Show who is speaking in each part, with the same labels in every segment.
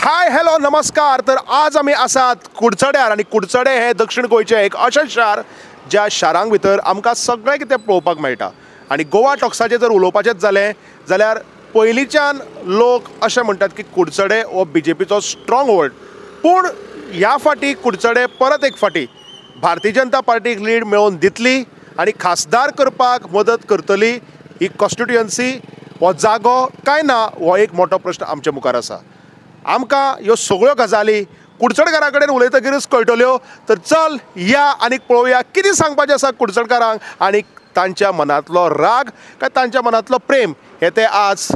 Speaker 1: Hi hello नमस्कार. तर आज आमी आसात कुडचड्यार आणि कुडचडे हे दक्षिण गोंयचे एक अशें शार ज्या शारांक भितर आमकां सगळें कितें पळोवपाक मेळटा. आणि गोवा टॉक्साचें जर उलोवपाचेंच जालें जाल्यार पयलींच्यान लोक अशें म्हणटात की कुडचडे हो बीजेपीचो स्ट्रॉंग होल्ड. पूण ह्या फाटी कुडचडे परत एक फाटी भारतीय जनता पार्टीक लीड मेळोवन दितली आणि खासदार करपाक मदत करतली ही कॉन्स्टिट्युएन्सी, हो जागो काय ना, हो एक मोठो प्रश्न आमच्या मुखार आसा. आमकां ह्यो सगळ्यो गजाली कुडचडकारां कडेन उलयतकीरच कळटल्यो. तर चल या आनी पळोवया कितें सांगपाचें आसा कुडचडकारांक आनी तांच्या मनांतलो राग काय तांच्या मनांतलो प्रेम हे ते आज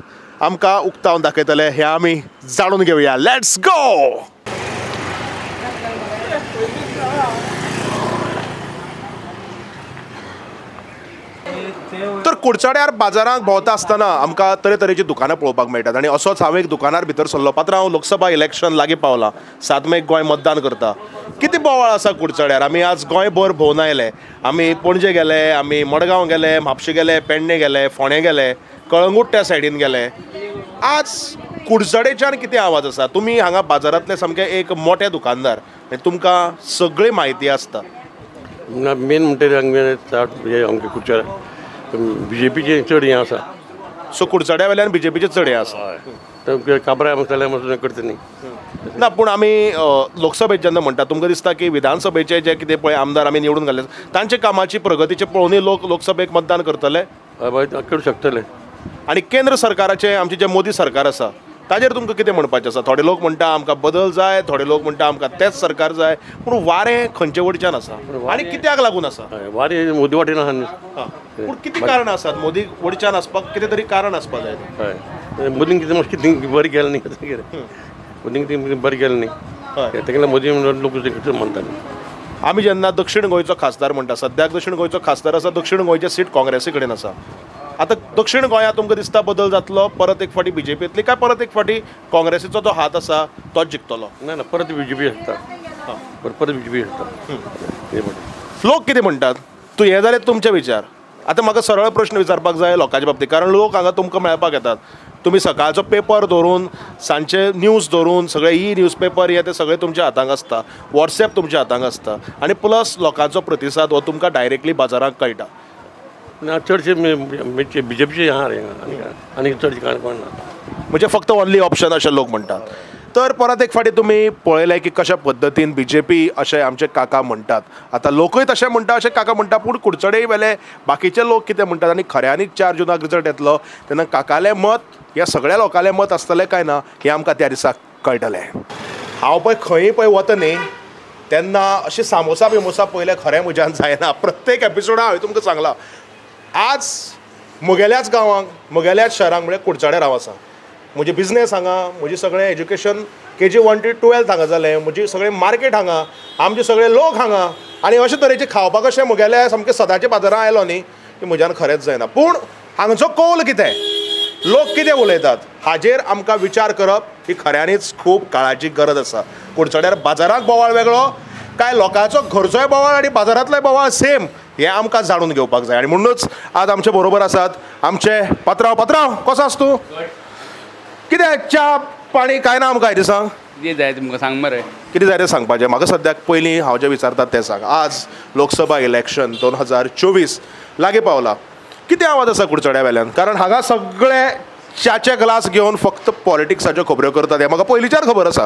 Speaker 1: आमकां उक्तावन दाखयतले. हे आमी जाणून घेवया. Let's go. तर कुडचड्यार बाजारांत भोंवता आसतना आमकां तरेतरेची दुकानां पळोवपाक मेळटात. आनी असोच हांव एक दुकानार भितर सरलो. पात्रांव, लोकसभा इलेक्शन लागीं पावलां. 7 मेक गोंय मतदान करता. कितें बोवाळ आसा कुडचड्यार. आमी आज गोंयभर भोंवन आयले. आमी पणजे गेले, आमी मडगांव गेले, म्हापशे गेले, पेडणे गेले, फोंडे गेले, कळंगूट त्या सायडीन गेले. आज कुडचडेच्यान कितें आवाज आसा. तुमी हांगा बाजारांतले सामके एक मोठे दुकानदार आनी तुमकां सगळी म्हायती आसता.
Speaker 2: मेन म्हणटा आमचे कुडचड्यार बीजेपीचे चड हें आसा.
Speaker 1: सो कुडचड्या वेल्यान बीजेपीचे चड हें आसा.
Speaker 2: काबरा मसाल्या मसून करता न्ही
Speaker 1: ना. पूण आमी लोकसभेत जेन्ना म्हणटा तुमकां दिसता की विधानसभेचे जे कितें पळय आमदार आमी निवडून घाले तांचे कामाची प्रगतीचे पळोवनूय लोक लोकसभेक मतदान करतले.
Speaker 2: करूं शकतले.
Speaker 1: आनी केंद्र सरकाराचे आमचे जे मोदी सरकार आसा ताजेर तुमकां कितें म्हणपाचें आसा. थोडे लोक म्हणटा आमकां बदल जाय, थोडे लोक म्हणटा आमकां तेच सरकार जाय. पूण वारें खंयचे वटच्यान आसा आनी कित्याक लागून आसा.
Speaker 2: वारें मोदी वाटेन आसा.
Speaker 1: पूण कितें कारणां आसात. मोदी वटच्यान आसपाक कितें तरी कारण आसपाक जाय.
Speaker 2: हय, मोदीन कितें मातशें कितें बरें केलें न्ही. मोदीन कितें बरें केलें न्ही. ताका लागून मोदी लोक म्हणटात.
Speaker 1: आमी जेन्ना दक्षिण गोंयचो खासदार म्हणटा, सद्याक दक्षिण गोंयचो खासदार आसा, दक्षिण गोंयचें सीट काँग्रेसी कडेन आसा. आतां दक्षिण गोंयांत तुमकां दिसता बदल जातलो, परत एक फाटी बीजेपी येतली काय परत एक फाटी काँग्रेसीचो जो हात आसा तोच जिखतलो.
Speaker 2: ना ना, परत बीजेपी शकता. परत बीजेपी शकता.
Speaker 1: लोक कितें म्हणटात. तूं हे जाले तुमचे विचार. आतां म्हाका सरळ प्रश्न विचारपाक जाय लोकांच्या बाबतींत, कारण लोक हांगा तुमकां मेळपाक येतात. तुमी सकाळचो पेपर धरून सांजचे न्यूज धरून सगळे न्यूज पेपर हे ते सगळे तुमच्या हातांत आसता. वॉट्सॅप तुमच्या हातांत आसता. आनी प्लस लोकांचो प्रतिसाद हो तुमकां डायरेक्टली बाजारांत कळटा.
Speaker 2: चडशे बीजेपीचे आहा रे आनी चडशे कांय कोण ना.
Speaker 1: म्हणजे फक्त ओन्ली ऑप्शन अशें लोक म्हणटात. तर परत एक फाटी तुमी पळयलें की कशा पद्दतीन बीजेपी अशें आमचे काका म्हणटात. आतां लोकूय तशें म्हणटा अशें काका म्हणटा. पूण कुडचडेय वेले बाकीचे लोक कितें म्हणटात आनी खऱ्यांनीच 4 जुनाक रिजल्ट येतलो तेन्ना काकालें मत ह्या सगळ्या लोकांलें मत आसतलें काय ना हें आमकां त्या दिसा कळटलें. हांव पळय खंयी पळय वता न्ही तेन्ना अशें सामोसा बिमोसा पयलें खरें म्हज्यान जायना. प्रत्येक एपिसोडां हांवें तुमकां सांगलां. आज म्हगेल्याच गांवांक म्हगेल्याच शहरांक म्हणजे कुडचड्यार हांव आसा. म्हजें बिझनेस हांगा, म्हजें सगळें एज्युकेशन KG 1 to 12 हांगा जालें. म्हजें सगळें मार्केट हांगा, आमचे सगळे लोक हांगा. आनी अशे तरेचे खावपाक अशें म्हगेल्या सामकें सदांच्या बाजारांत आयलो न्ही की म्हज्यान खरेंच जायना. पूण हांगचो कौल कितें, लोक कितें उलयतात हाजेर आमकां विचार करप ही खऱ्यांनीच खूब काळाची गरज आसा. कुडचड्यार बाजाराक बोवाळ वेगळो काय लोकांचो घरचोय बोवाळ आनी बाजारांतलोय बोवाळ सेम हें आमकां जाणून घेवपाक जाय. आनी म्हणूनच आज आमचे बरोबर आसात आमचे पात्रांव. कसो आसा तूं. कितें च्या पाणी काय ना आमकां हायती सांग.
Speaker 3: कितें जाय तुमकां सांग मरे.
Speaker 1: कितें जाय तें सांगपाचें म्हाका. सद्याक पयलीं हांव जें विचारतात तें सांग. आज लोकसभा इलेक्शन 2024 लागीं पावलां. कितें आवाज आसा कुडचड्या वेल्यान. कारण हांगा सगळे च्याचे ग्लास घेवन फक्त पॉलिटिक्साच्यो खबऱ्यो करतात हें म्हाका पयलींच्यान खबर आसा.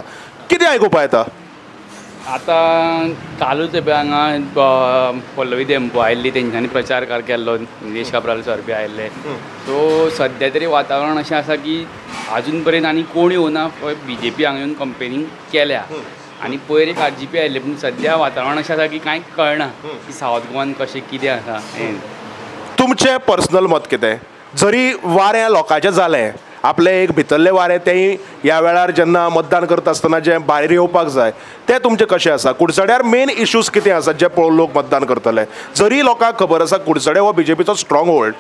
Speaker 1: कितें आयकुपा येता.
Speaker 3: आतां कालूच हांगा पल्लवी देंपो आयिल्ली तेंच्यांनी प्रचार केल्लो. निलेश काब्राल सर बी आयिल्ले. सो सद्या तरी वातावरण अशें आसा की आजून पर्यंत आनी कोण येवना. BJP हांगा येवन कंपेनींग केल्या आनी पयर एक RGP आयिल्ले. पूण सद्या वातावरण अशें आसा की कांय कळना की सावथ गोवान कशें कितें आसा.
Speaker 1: तुमचें पर्सनल मत कितें. जरी वारें लोकांचें जालें आपले एक भितरले वारें तेंय ह्या वेळार जेन्ना मतदान करता आसतना जें भायर येवपाक जाय तें तुमचें कशें आसा. कुडचड्यार मेन इश्यूज कितें आसात जे पळोवन लोक मतदान करतले. जरी लोकांक खबर आसा कुडचडे हो BJPचो स्ट्रॉंग होल्ड.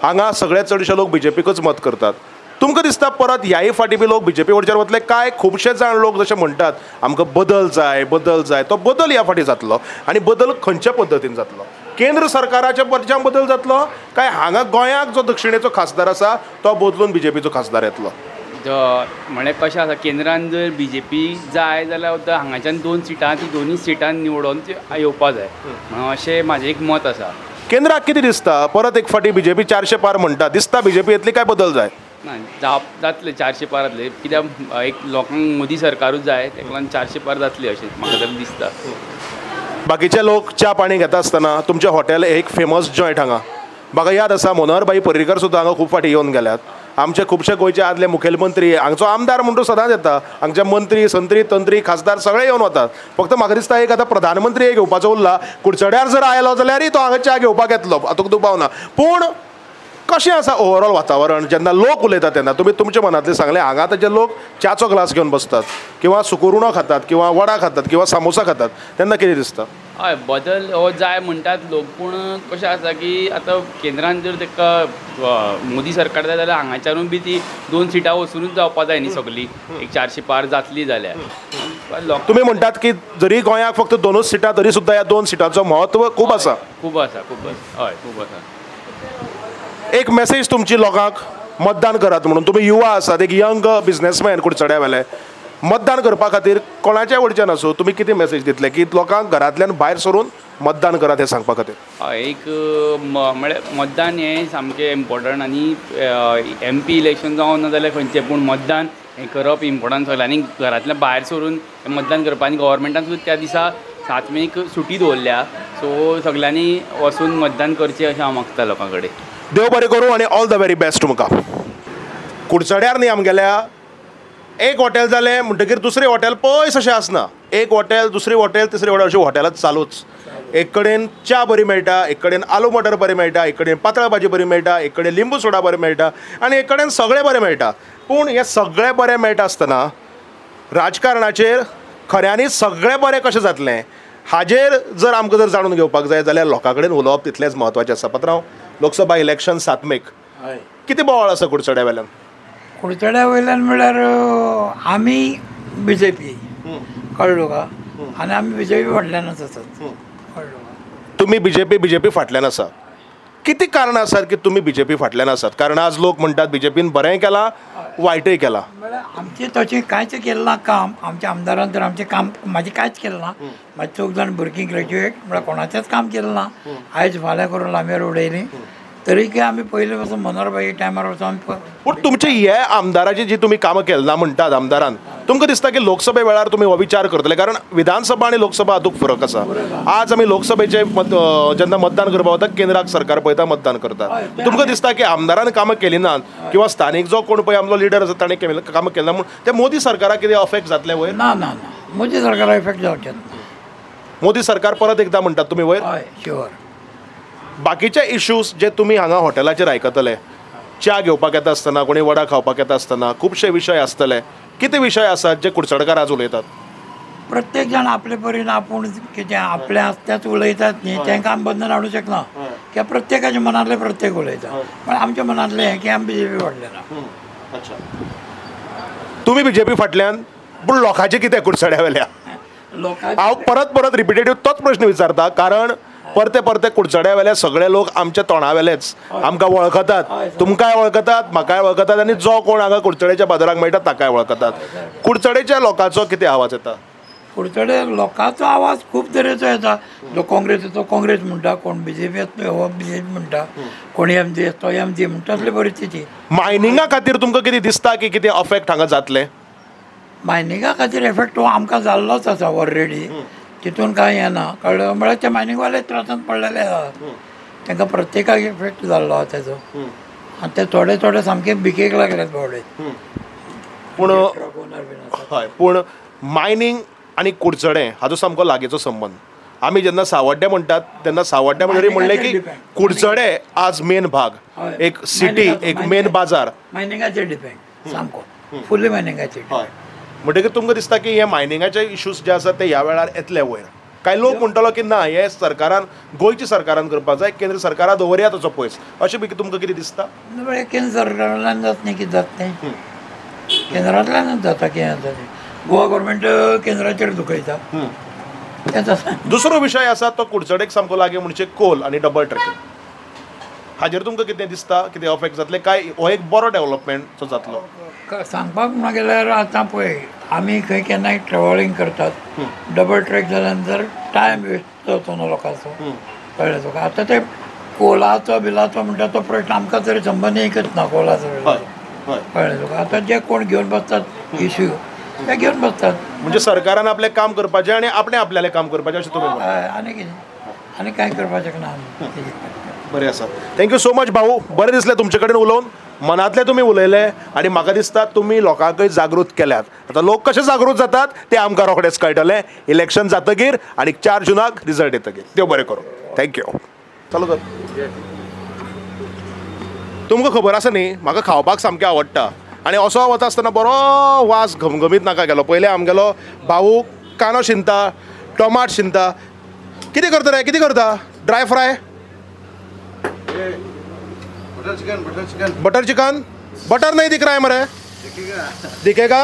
Speaker 1: हांगा सगळे चडशे लोक BJPकूच मत करतात. तुमकां दिसता परत ह्याय फाटी बी लोक BJP वटच्यान वतले काय. खुबशे जाण लोक जशें म्हणटात आमकां बदल जाय तो बदल ह्या फाटी जातलो. आनी बदल खंयच्या पद्दतीन जातलो. केंद्र सरकाराच्या वटच्यान बदल जातलो काय हांगा गोंयाक जो दक्षिणेचो खासदार आसा तो बदलून BJPचो खासदार येतलो.
Speaker 3: म्हणजे कशें आसा केंद्रान जर BJP जाय जाल्यार हांगाच्यान 2 सिटां ती दोनूय सिटां निवडून येवपा जाय म्हणून अशें म्हाजें एक मत आसा.
Speaker 1: केंद्राक कितें दिसता परत एक फाटी BJP 400 पार म्हणटा दिसता BJP येतली काय बदल जाय?
Speaker 3: ना जातले 400 पार जातले कित्याक एक लोकांक मोदी सरकारूच जाय तेका लागून 400 पार जातली अशें म्हाका तरी दिसता.
Speaker 1: बाकीचे लोक च्या पाणी घेता आसतना तुमचें हॉटेल एक फेमस जॉयंट हांगा म्हाका याद आसा मनोहरभाई पर्रीकर सुद्दां हांगा खूब फाटी येवन गेल्यात. आमचे खुबशे गोंयचे आदले मुखेलमंत्री हांगचो आमदार म्हणून सदांच येता हांगचे मंत्री संत्री तंत्री खासदार सगळे येवन वतात. फक्त म्हाका दिसता एक आतां प्रधानमंत्री घेवपाचो उरला कुडचड्यार जर आयलो जाल्यार तो हांगा च्या घेवपाक येतलो हातूंत दुबाव ना. पूण कशें आसा ओवरऑल वातावरण जेन्ना लोक उलयतात तेन्ना तुमी तुमच्या मनांतलें सांगलें हांगा ताचे लोक च्याचो ग्लास घेवन बसतात किंवा सुकुरुणो खातात किंवा वडा खातात किंवा सामोसा खातात तेन्ना कितें दिसता?
Speaker 3: हय बदल हो जाय म्हणटात लोक पूण कशें आसा की आतां केंद्रान जर ताका मोदी सरकार जाय जाल्यार हांगाच्यानूय बी ती 2 सिटां वचूनच जावपा जाय न्ही सगळी एक 400 पार जातली जाल्यार.
Speaker 1: तुमी म्हणटात की जरी गोंयाक फक्त 2च सिटां तरी सुद्दां ह्या 2 सिटांचो म्हत्व खूब आसा.
Speaker 3: खूब आसा हय खूब आसा.
Speaker 1: एक मेसेज तुमची लोकांक मतदान करात म्हणून तुमी युवा आसात एक यंग बिझनेसमॅन कुडचड्या वेले मतदान करपा खातीर कोणाच्या वडच्यान आसूं तुमी कितें मेसेज दितले की लोकांक घरांतल्यान भायर सरून मतदान करात हें सांगपा खातीर?
Speaker 3: हय एक म्हळ्यार मतदान हें सामकें इम्पॉर्टंट आनी MP इलेक्शन जावं ना जाल्यार खंयचें पूण मतदान हें करप इम्पॉर्टंट सगळें आनी घरांतल्यान भायर सरून मतदान करपा आनी गव्हर्मेंटान सुद्दां त्या दिसा 7 मेक सुटी दवरल्या सो सगळ्यांनी वचून मतदान करचें अशें हांव मागता लोकां कडेन.
Speaker 1: देव बरें करूं आनी ऑल द व्हेरी बेस्ट तुमकां. कुडचड्यार न्ही आमगेल्या एक हॉटेल जालें म्हणटकीर दुसरें हॉटेल पयस अशें आसना. एक हॉटेल दुसरें हॉटेल तिसरें हॉटेल अशें हॉटेलांत चालूच. एक कडेन च्या बरी मेळटा एक कडेन आलू मटर बरें मेळटा एक कडेन पातळ भाजी बरी मेळटा एक कडेन लिंबू सोडा बरें मेळटा आनी एक कडेन सगळें बरें मेळटा. पूण हें सगळें बरें मेळटा आसतना राजकारणाचेर खऱ्यांनी सगळें बरें कशें जातलें हाजेर जर आमकां जर जाणून घेवपाक जाय जाल्यार लोकां कडेन उलोवप तितलेंच म्हत्वाचें आसा. पात्रांव लोकसभा इलेक्शन 7 मेक कितें बोवाळ आसा कुडचड्या वेल्यान?
Speaker 4: कुडचड्या वयल्यान म्हळ्यार आमी BJP कळ्ळो का आनी आमी BJP फाटल्यानच आसात कळ्ळो का.
Speaker 1: तुमी BJP फाटल्यान आसा. कितें कारणां आसात की तुमी BJP फाटल्यान आसात? कारण आज लोक म्हणटात BJPन बरेंय केलां वायटय केलां.
Speaker 4: म्हळ्यार आमचें तशें कांयच केलें ना काम आमच्या आमदारान तर आमचें काम म्हाजें कांयच केलें ना. म्हाजे 4 जाण भुरगीं ग्रॅज्युएट म्हळ्यार कोणाचेंच काम केलें ना. आयज फाल्यां करून लांबेर उडयलीं तरी की आमी पयलीं पासून मनोहरभाई टायमार वचून आमी
Speaker 1: पूण तुमचे हे आमदाराची जी तुमी कामां केलना म्हणटात आमदारान तुमकां दिसता की लोकसभे वेळार तुमी हो विचार करतले? कारण विधानसभा आनी लोकसभा हातूंत फरक आसा. आज आमी लोकसभेचे जेन्ना मतदान करपा वता केंद्राक सरकार पळयता मतदान करतात. तुमकां दिसता की आमदारान कामां केलीं नात किंवा स्थानीक जो कोण पळय आमचो लिडर आसा ताणें कामां केलीं ना म्हणून ते मोदी सरकाराक कितें अफेक्ट जातले वयर?
Speaker 4: ना ना ना मोदी सरकाराक इफेक्ट जावचें ना.
Speaker 1: मोदी सरकार परत एकदा म्हणटात तुमी वयर?
Speaker 4: हय शुअर.
Speaker 1: बाकीचे इश्यूज जे तुमी हांगा हॉटेलाचेर आयकतले च्या घेवपाक येता आसतना कोणी वडा खावपाक येता आसतना खुबशे विशय आसतले. कितें विशय आसात जे कुडचडकार आज उलयतात?
Speaker 4: प्रत्येक जाण आपले परीन आपूण कितें आपले आसताच उलयतात न्ही तांकां आमी बंधन हाडूंक शकना कित्याक प्रत्येकाच्या मनांतले प्रत्येक उलयता. पण आमच्या मनांतलें हें की आमी BJP फाटले ना.
Speaker 1: तुमी BJP फाटल्यान पूण लोकांचें कितें कुडचड्या वेल्या? हांव परत रिपिटेटीव तोच प्रश्न विचारता कारण परते कुडचड्या वेले सगळे लोक आमच्या तोंडा वेलेच आमकां वळखतात. तुमकांय वळखतात म्हाकाय वळखतात आनी जो कोण हांगा कुडचड्याच्या बाजाराक मेळटा ताकाय वळखतात. कुडचड्याच्या लोकांचो कितें आवाज येता?
Speaker 4: कुडचड्या लोकांचो आवाज खूब तरेचो येता. जो काँग्रेसीचो काँग्रेस म्हणटा कोण BJP हो BJP म्हणटा कोण MG तो MG म्हणटा असली परिस्थिती.
Speaker 1: मायनिंगा खातीर तुमकां कितें दिसता की कितें अफेक्ट हांगा जातलें?
Speaker 4: मायनिंगा खातीर एफेक्ट हो आमकां जाल्लोच आसा ऑलरेडी. तितून कांय येना कळ्ळें. म्हळ्यार ते मायनिंगवाले त्रासांत पडलेले आसात तांकां प्रत्येकाक इफेक्ट जाल्लो आसा तेजो आनी ते थोडे सामके भिकेक लागल्यात बावडे.
Speaker 1: पूण मायनींग आनी कुडचडें हाचो सामको लागींचो संबंद. आमी जेन्ना सावड्डे म्हणटात तेन्ना सावड्ड्या म्हणटरी म्हणलें की कुडचडे आज मेन भाग एक सिटी एक मेन बाजार
Speaker 4: मायनिंगाचेर डिपेंड सामको फुल्ली मायनिंगाचेर.
Speaker 1: म्हणटकीर तुमकां दिसता की हे मायनिंगाचे इश्यूज जे आसात ते ह्या वेळार येतले वयर? कांय लोक म्हणटलो की ना हे सरकारान गोंयच्या सरकारान करपाक जाय केंद्र सरकारा दवरया ताचो पयस अशें बी तुमकां कितें दिसता?
Speaker 4: केंद्र सरकारांतल्यान जाता न्ही कितें जाता तें केंद्रांतल्यानच जाता कितें जाता तें. गोवा गव्हर्मेंट केंद्राचेर दुखयता तेंच आसा.
Speaker 1: दुसरो विशय आसा तो कुडचडेक सामको लागीं म्हणजे कोल आनी डबल ट्रॅकिंग. हाजेर तुमकां कितें दिसता कितें अफेक्ट जातले काय हो एक बरो डेव्हलपमेंट जातलो?
Speaker 4: सांगपाक म्हणा गेल्यार आतां पळय आमी खंय केन्नाय ट्रॅव्हलिंग करतात डबल ट्रॅक जाल्या नंतर टायम वेस्ट जावचो न्हू लोकांचो कळ्ळें तुका. आतां ते कोलाचो बिलाचो म्हणटा तो प्रश्न आमकां तरी संबंद एकच ना कोलाचो बिलाचो कळ्ळें तुका. आतां जे कोण घेवन बसतात इश्यू ते घेवन बसतात.
Speaker 1: म्हणजे सरकारान आपलें काम करपाचें आनी आपणें आपल्यालें काम करपाचें अशें तुमी म्हणटात.
Speaker 4: हय आनी कितें आनी कांय करपाचें ना आमी.
Speaker 1: बरें आसा. थँक्यू सो मच भाऊ. बरें दिसलें तुमचे कडेन उलोवन. मनांतलें तुमी उलयले आनी म्हाका दिसता तुमी लोकांकय जागृत केल्यात. आतां लोक कशे जागृत जातात तें आमकां रोखडेंच कळटलें इलेक्शन जातकीर आनी 4 जुनाक रिजल्ट येतकीर. देव बरें करूं. थँक्यू. चालू कर. तुमकां खबर आसा न्ही म्हाका खावपाक सामकें आवडटा आनी असो वता आसतना बरो वास घमघमीत नाका गेलो. पयलें आमगेलो भाऊ कांदो शिंता, टोमाट शिंता. कितें करता रे? कितें करता? Dry fry? Butter chicken? Butter नहीं दिख रहा है मरे. दिखेगा?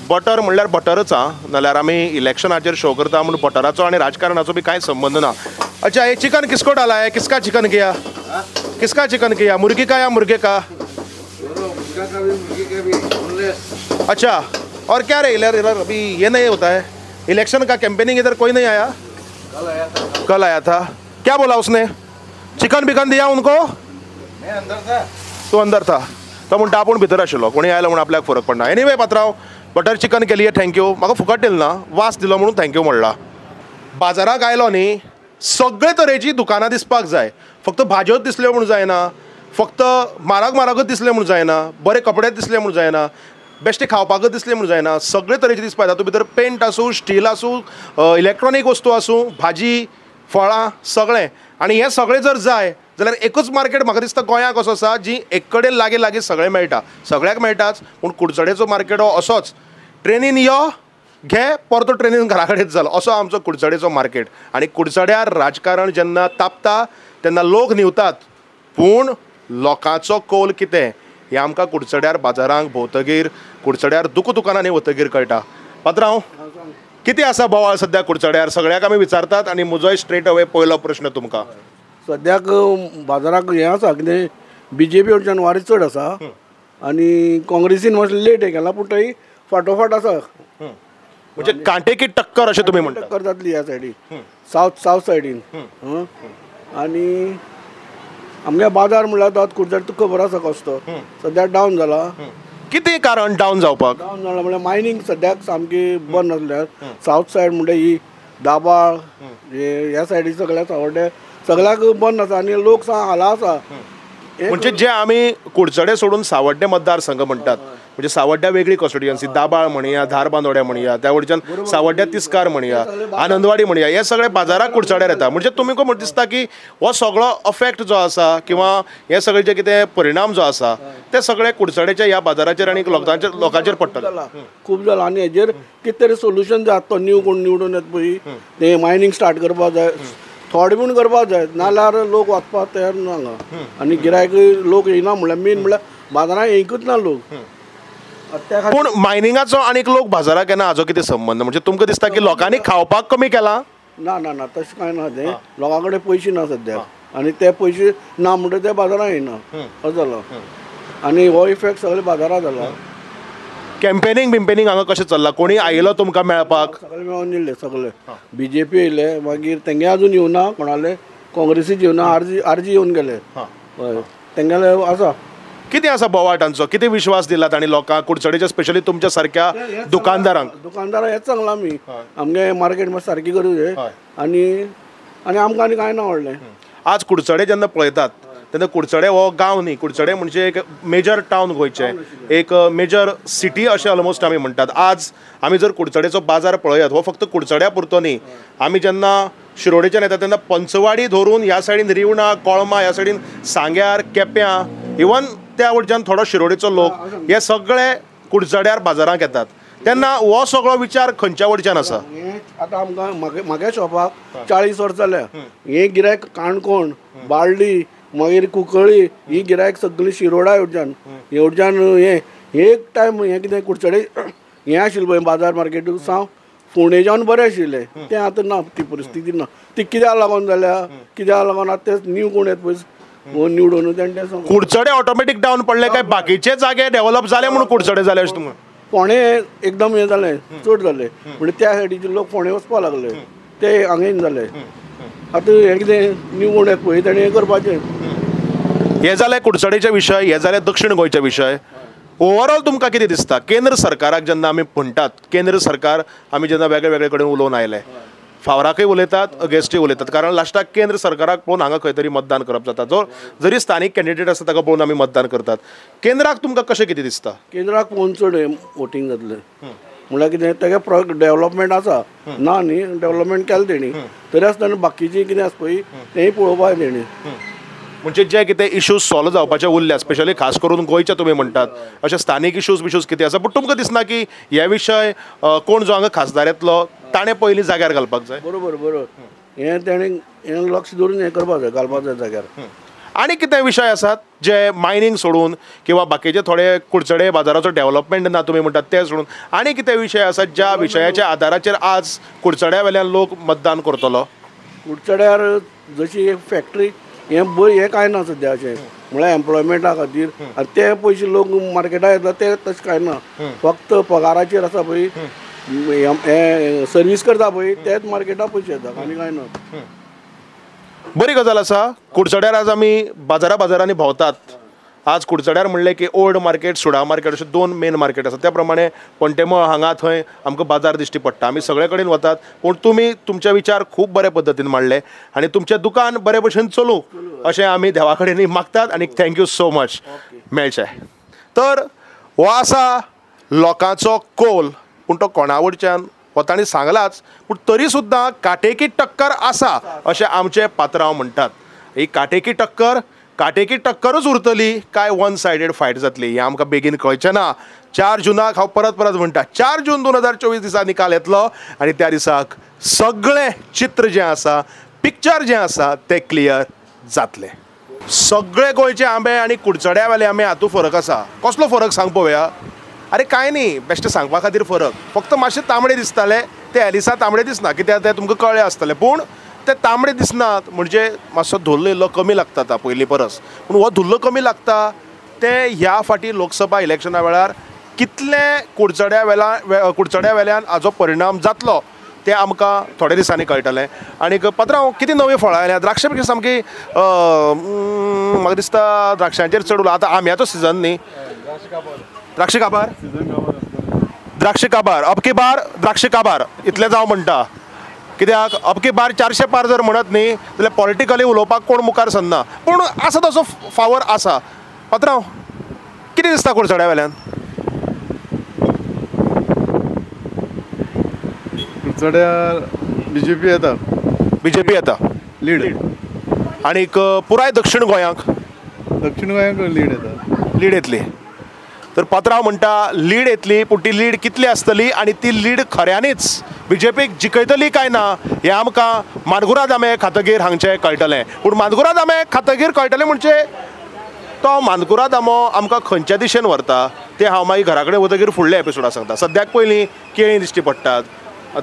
Speaker 1: बटर म्हणल्यार बटरच आं. नाल्यार आमी इलेक्शनाचेर शो करता म्हणून बटराचो आनी राजकारणाचो बी कांय संबंध ना. अच्छा ये चिकन किसको डाला है? किसका चिकन किया? किसका चिकन किया? मुर्गी का या मुर्गे का? अच्छा और क्या रे इधर इधर अभी ये नहीं होता है इलेक्शन का कैंपेनिंग इधर कोई नहीं आया? कल आया था. क्या बोला उसने? चिकन बिकन दिया उनको? मैं अंदर था. तू अंदर था तो म्हणटा आपूण भितर आशिल्लो कोणी आयलो म्हणून आपल्याक फरक पडना. एनीवे पात्रांव बटर चिकन केली थँक्यू. म्हाका फुकट दिल ना वास दिलो म्हणून थँक्यू म्हणला. बाजाराक आयलो न्ही सगळे तरेची दुकानां दिसपाक जाय. फक्त भाजयोच दिसल्यो म्हणून जायना, फक्त म्हारगूच दिसले म्हणून जायना, बरे कपडे दिसले म्हणून जायना, बेश्टे खावपाकच दिसले म्हणून जायना. सगळे तरेचे दिसपाक जाता. भितर पेंट आसूं, स्टील आसूं, इलेक्ट्रॉनीक वस्तू आसूं, भाजी फळां सगळें. आनी हें सगळें जर जाय जाल्यार एकूच मार्केट म्हाका दिसता गोंयाक असो आसा जी एक कडेन लागीं लागीं सगळें मेळटा. सगळ्याक मेळटाच पूण कुडचडेचो मार्केट हो असोच ट्रेनीन यो घे परतो ट्रेनीन घरा कडेन जालो असो आमचो कुडचडेचो मार्केट. आनी कुडचड्यार राजकारण जेन्ना तापता तेन्ना लोक न्हिवतात पूण लोकांचो कौल कितें हें आमकां कुडचड्यार बाजारांक भोंवतकीर कुडचड्यार दुकानांनी वतकीर कळटा. पात्रांव कितें आसा बोवाळ सद्या कुडचड्यार? सगळ्याक आमी विचारतात आनी म्हजोय स्ट्रेट अवे पयलो प्रश्न तुमकां.
Speaker 5: सद्याक बाजाराक हें आसा कितें BJP वयच्यान वारी चड आसा आनी काँग्रेसीन मातशें लेट हें केलां पूण थंय फाटोफाट आसा.
Speaker 1: म्हणजे कांटे की टक्कर अशें तुमी म्हणटा?
Speaker 5: टक्कर जातली ह्या सायडीन सावथ सायडीन. आनी आमगे बाजार म्हणल्यार तो कुडचड तुका खबर आसा कसो तो सद्याक डावन जाला.
Speaker 1: कितें कारण डावन जावपाक?
Speaker 5: डावन जाला म्हणल्यार मायनींग सद्याक सामकी बंद आसल्यार सावथ सायड म्हणटा ही दाबाळ ह्या सायडीन सगळ्या सावड्ड्या सगळ्याक बंद आसा आनी लोक हाला आसा.
Speaker 1: म्हणजे जे आमी कुडचडे सोडून सावड्डे मतदारसंघ म्हणटात म्हणजे सावड्ड्या वेगळी कॉन्स्टिट्युएन्सी दाबाळ म्हणया, धारबांदोड्या म्हणया, त्या वयच्यान सावड्ड्या तिस्कार म्हणया, आनंदवाडी म्हणया, हे सगळे बाजाराक कुडचड्यार येता. म्हणजे तुमकां म्हणटा दिसता की हो सगळो अफेक्ट जो आसा किंवा हे सगळे जे कितें परिणाम जो आसा ते सगळे कुडचड्याच्या ह्या बाजाराचेर आनी लोकांचेर पडटले.
Speaker 5: खूब जाला आनी हेजेर कितें तरी सोल्युशन जाय. तो न्यू कोण निवडून येता पळय ते मायनींग स्टार्ट करपाक जाय, थोडे पूण करपाक जाय नाल्यार लोक वचपाक तयार ना हांगा. आनी गिरायक लोक येयना म्हणल्यार मेन म्हणल्यार बाजारांत येयकूच ना लोक.
Speaker 1: पूण मायनिंगाचो आनीक लोक बाजाराक येना हाचो कितें संबंद? म्हणजे तुमकां दिसता की लोकांनी खावपाक कमी केलां?
Speaker 5: ना ना ना तशें कांय ना. तें लोकां कडेन पयशे ना सद्याक आनी ते पयशे ना म्हणटा ते बाजारांत येयना असो जालो. आनी हो इफेक्ट सगळे बाजारांत जाला.
Speaker 1: कॅम्पेनींग हांगा कशें चल्लां? कोणी आयलो तुमकां मेळपाक?
Speaker 5: सगळे मेळून येयले सगळे. BJP येयले मागीर तेंगे अजून येवना कोणाले काँग्रेसीचे येवना आरजी येवन गेले. हय तेंगेले आसा.
Speaker 1: कितें आसा बोवाळ तांचो? कितें विश्वास दिला तांणी लोकांक कुडचडेच्या स्पेशली तुमच्या सारक्या दुकानदारांक?
Speaker 5: दुकानदारांक हेच सांगलां आमी आमगे मार्केट मातशें सारकी करूं जाय आनी आमकां आनी कांय ना व्हडलें.
Speaker 1: आज कुडचडे जेन्ना पळयतात तेन्ना कुडचडे हो गांव न्ही, कुडचडे म्हणजे एक मेजर टावन गोंयचें, एक मेजर सिटी अशें ऑलमोस्ट आमी म्हणटात. आज आमी जर कुडचडेचो बाजार पळयत हो फक्त कुडचड्या पुरतो न्ही. आमी जेन्ना शिरोडेच्यान येता तेन्ना पंचवाडी धरून ह्या सायडीन रिवणा, कोळमा, ह्या सायडीन सांग्यार, केप्यां, इवन त्या वयच्यान थोडो शिरोडेचो लोक हे सगळे कुडचड्यार बाजारांक येतात. तेन्ना हो सगळो विचार खंयच्या वयच्यान आसा?
Speaker 5: आतां आमकां म्हागे शॉपाक 40 वर्सां जाल्या. हे गिरायक काणकोण, बाळ्ळी, मागीर कुंकळ्ळी ही गिरायक सगळीं शिरोडा येवच्यान हे एक टायम हें कितें कुडचडे हें आशिल्लें पळय बाजार मार्केट साव फोंडेच्यान बरें आशिल्लें तें आतां ना, ती परिस्थिती ना. ती कित्याक लागून जाल्या, कित्याक लागून आतां ते न्यू कोण येत पळय निवडून तेणें तें सांगलें.
Speaker 1: कुडचडे ऑटोमॅटिक डावन पडले काय बाकीचे जागे डेव्हलप जाले म्हणून कुडचडे जाले अशें तुमकां?
Speaker 5: फोंडे एकदम हें जालें, चड जालें म्हणजे त्या सायडीचे लोक फोंडे वचपाक लागले, ते हांगेन जाले. आतां हें कितें न्यू कोण येत पळय तेणें हें करपाचें.
Speaker 1: हे जाले कुडचडेचे विशय, हे जाले दक्षिण गोंयचे विशय. ओवरऑल तुमकां कितें दिसता केंद्र सरकाराक जेन्ना आमी म्हणटात, केंद्र सरकार आमी जेन्ना वेगळे वेगळे कडेन उलोवन आयले, फावराकय उलयतात, अगेन्स्टूय उलयतात, कारण लास्टाक केंद्र सरकाराक पळोवन हांगा खंय तरी मतदान करप जाता. जरी स्थानीक कॅन्डिडेट आसा ताका पळोवन आमी मतदान करतात. केंद्राक तुमकां कशें कितें दिसता?
Speaker 5: केंद्राक पळोवन चड वोटींग जातलें म्हळ्यार कितें तेगे डेव्हलपमेंट आसा ना न्ही, डेव्हलपमेंट केलें तेणी, तरी आसतना बाकीचें कितें आसा पळय तेंय पळोवपा जाय तेणी.
Speaker 1: म्हणजे जे कितें इश्यूज सॉल्व जावपाचे उरल्या, स्पेशली खास करून गोंयचे तुमी म्हणटात, अशे स्थानीक इश्यूज कितें आसा, पूण तुमकां दिसना की हे विशय कोण जो हांगा खासदार येतलो ताणें पयलीं जाग्यार घालपाक जाय?
Speaker 5: बरोबर हें तेणें हें लक्ष दवरून हें करपाक जाय, घालपाक जाय जाग्यार.
Speaker 1: आनी कितें विशय आसात जे मायनींग सोडून किंवा बाकीचे थोडे कुडचडे बाजाराचो डेव्हलपमेंट ना तुमी म्हणटात ते सोडून आनी कितें विशय आसात ज्या विशयाच्या आदाराचेर आज कुडचड्या वेल्यान लोक मतदान करतलो?
Speaker 5: कुडचड्यार जशी एक फॅक्टरी हें कांय ना सद्याचें, म्हळ्यार एम्प्लॉयमेंटा खातीर. आनी ते पयशे लोक मार्केटाक येता ते तशें कांय ना, फक्त पगाराचेर आसा पळय, हें सर्वीस करता पळय तेच मार्केटाक पयशे येता, आनी कांय ना.
Speaker 1: बरी गजाल आसा. कुडचड्यार आज आमी बाजारांनी भोंवतात. आज कुडचड्यार म्हणलें की ओल्ड मार्केट, सुडा मार्केट अशे दोन मेन मार्केट आसात. त्या प्रमाणे पंटेमळ हांगा थंय आमकां बाजार दिश्टी पडटा. आमी सगळे कडेन वतात, पूण तुमी तुमचे विचार खूब बरे पद्दतीन मांडले आनी तुमचें दुकान बरे भशेन चलूं अशें आमी देवा कडेन मागतात आनी थँक्यू सो मच मेळचें. तर हो आसा लोकांचो कौल, पूण तो कोणावडच्यान हो तांणी सांगलाच, पूण तरी सुद्दां काटेकी टक्कर आसा अशें आमचे पात्रांव म्हणटात. ही काटेकी टक्करूच उरतली काय वन सायडेड फायट जातली हें आमकां बेगीन कळचें ना. 4 जुनाक हांव परत म्हणटा, 4 जून 2024 दिसा निकाल येतलो आनी त्या दिसाक सगळें चित्र जें आसा, पिक्चर जें आसा तें क्लियर जातलें. सगळे गोंयचे आंबे आनी कुडचड्या वेले आंबे हातूंत फरक आसा. कसलो फरक सांग पळोवया. अरे कांय न्ही, बेश्टें सांगपा खातीर फरक. फक्त मातशे तांबडे दिसताले, ते एलिसा तांबडे दिसना, कित्याक ते तुमकां कळ्ळें आसतलें, पूण ते तांबडे दिसनात म्हणजे मातसो धुल्लो इल्लो कमी लागता ता पयलीं परस. पूण हो धुल्लो कमी लागता ते ह्या फाटी लोकसभा इलेक्शना वेळार कितले कुडचड्या वेल्यान हाजो परिणाम जातलो तें आमकां थोड्या दिसांनी कळटलें. आनीक पात्रांव कितें नवीं फळां आयल्या? द्राक्षां पेक्षा सामकी म्हाका दिसता द्राक्षांचेर चड उलय. आतां आंब्याचो सिजन न्ही, द्राक्षी काबार अबकी बार द्राक्षी काबार इतलें जावं म्हणटा. कित्याक अबकी बार 400 पार जर म्हणत न्ही जाल्यार पॉलिटिकली उलोवपाक कोण मुखार सरना, पूण आसा तसो फावर आसा. पात्रांव कितें दिसता कुडचड्या वेल्यान?
Speaker 6: कुडचड्यार BJP येता लीड.
Speaker 1: आनीक पुराय दक्षिण गोंयांक
Speaker 6: लीड
Speaker 1: येतली. तर पात्रांव म्हणटा लीड येतली, पूण ती लीड कितली आसतली आनी ती लीड खऱ्यांनीच BJPक जिखयतली काय ना हें आमकां मानकुराद दामे खातगीर हांगचें कळटलें. पूण मानकुराद दामे खातगीर कळटलें म्हणजे तो मानकुराद दामो आमकां खंयच्या दिशेन व्हरता तें हांव मागीर घरा कडेन वतकीर फुडल्या एपिसोडाक सांगता. सद्याक पयलीं केळीं दिश्टी पडटात,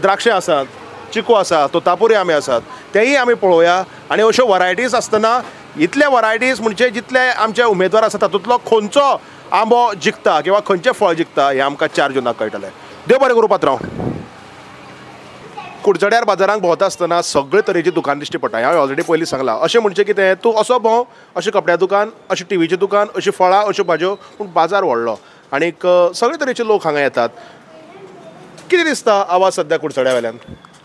Speaker 1: द्राक्षे आसात, चिकू आसा, तोतापुरी आंबे आसात, तेंय आमी पळोवया. आनी अश्यो वरायटीज आसतना इतले वरायटीज म्हणजे जितले आमचे उमेदवार आसा तातूंतलो खंयचो आंबो जिखता किंवा खंयचें फळ जिखता हें आमकां 4 जुनाक कळटलें. देव बरें करूं पात्रांव. कुडचड्यार बाजारांत भोंवता आसतना सगळे तरेची दुकान दिश्टी पडटा. हांवें ऑलरेडी पयलीं सांगलां. अशें म्हणजे कितें, तूं असो भोंव, अशें कपड्या दुकान, अशें टीव्हीचें दुकान, अशीं फळां, अश्यो भाजयो, पूण बाजार व्हडलो आनीक सगळे तरेचे लोक हांगा येतात. कितें दिसता आवाज सद्या कुडचड्या वेल्यान?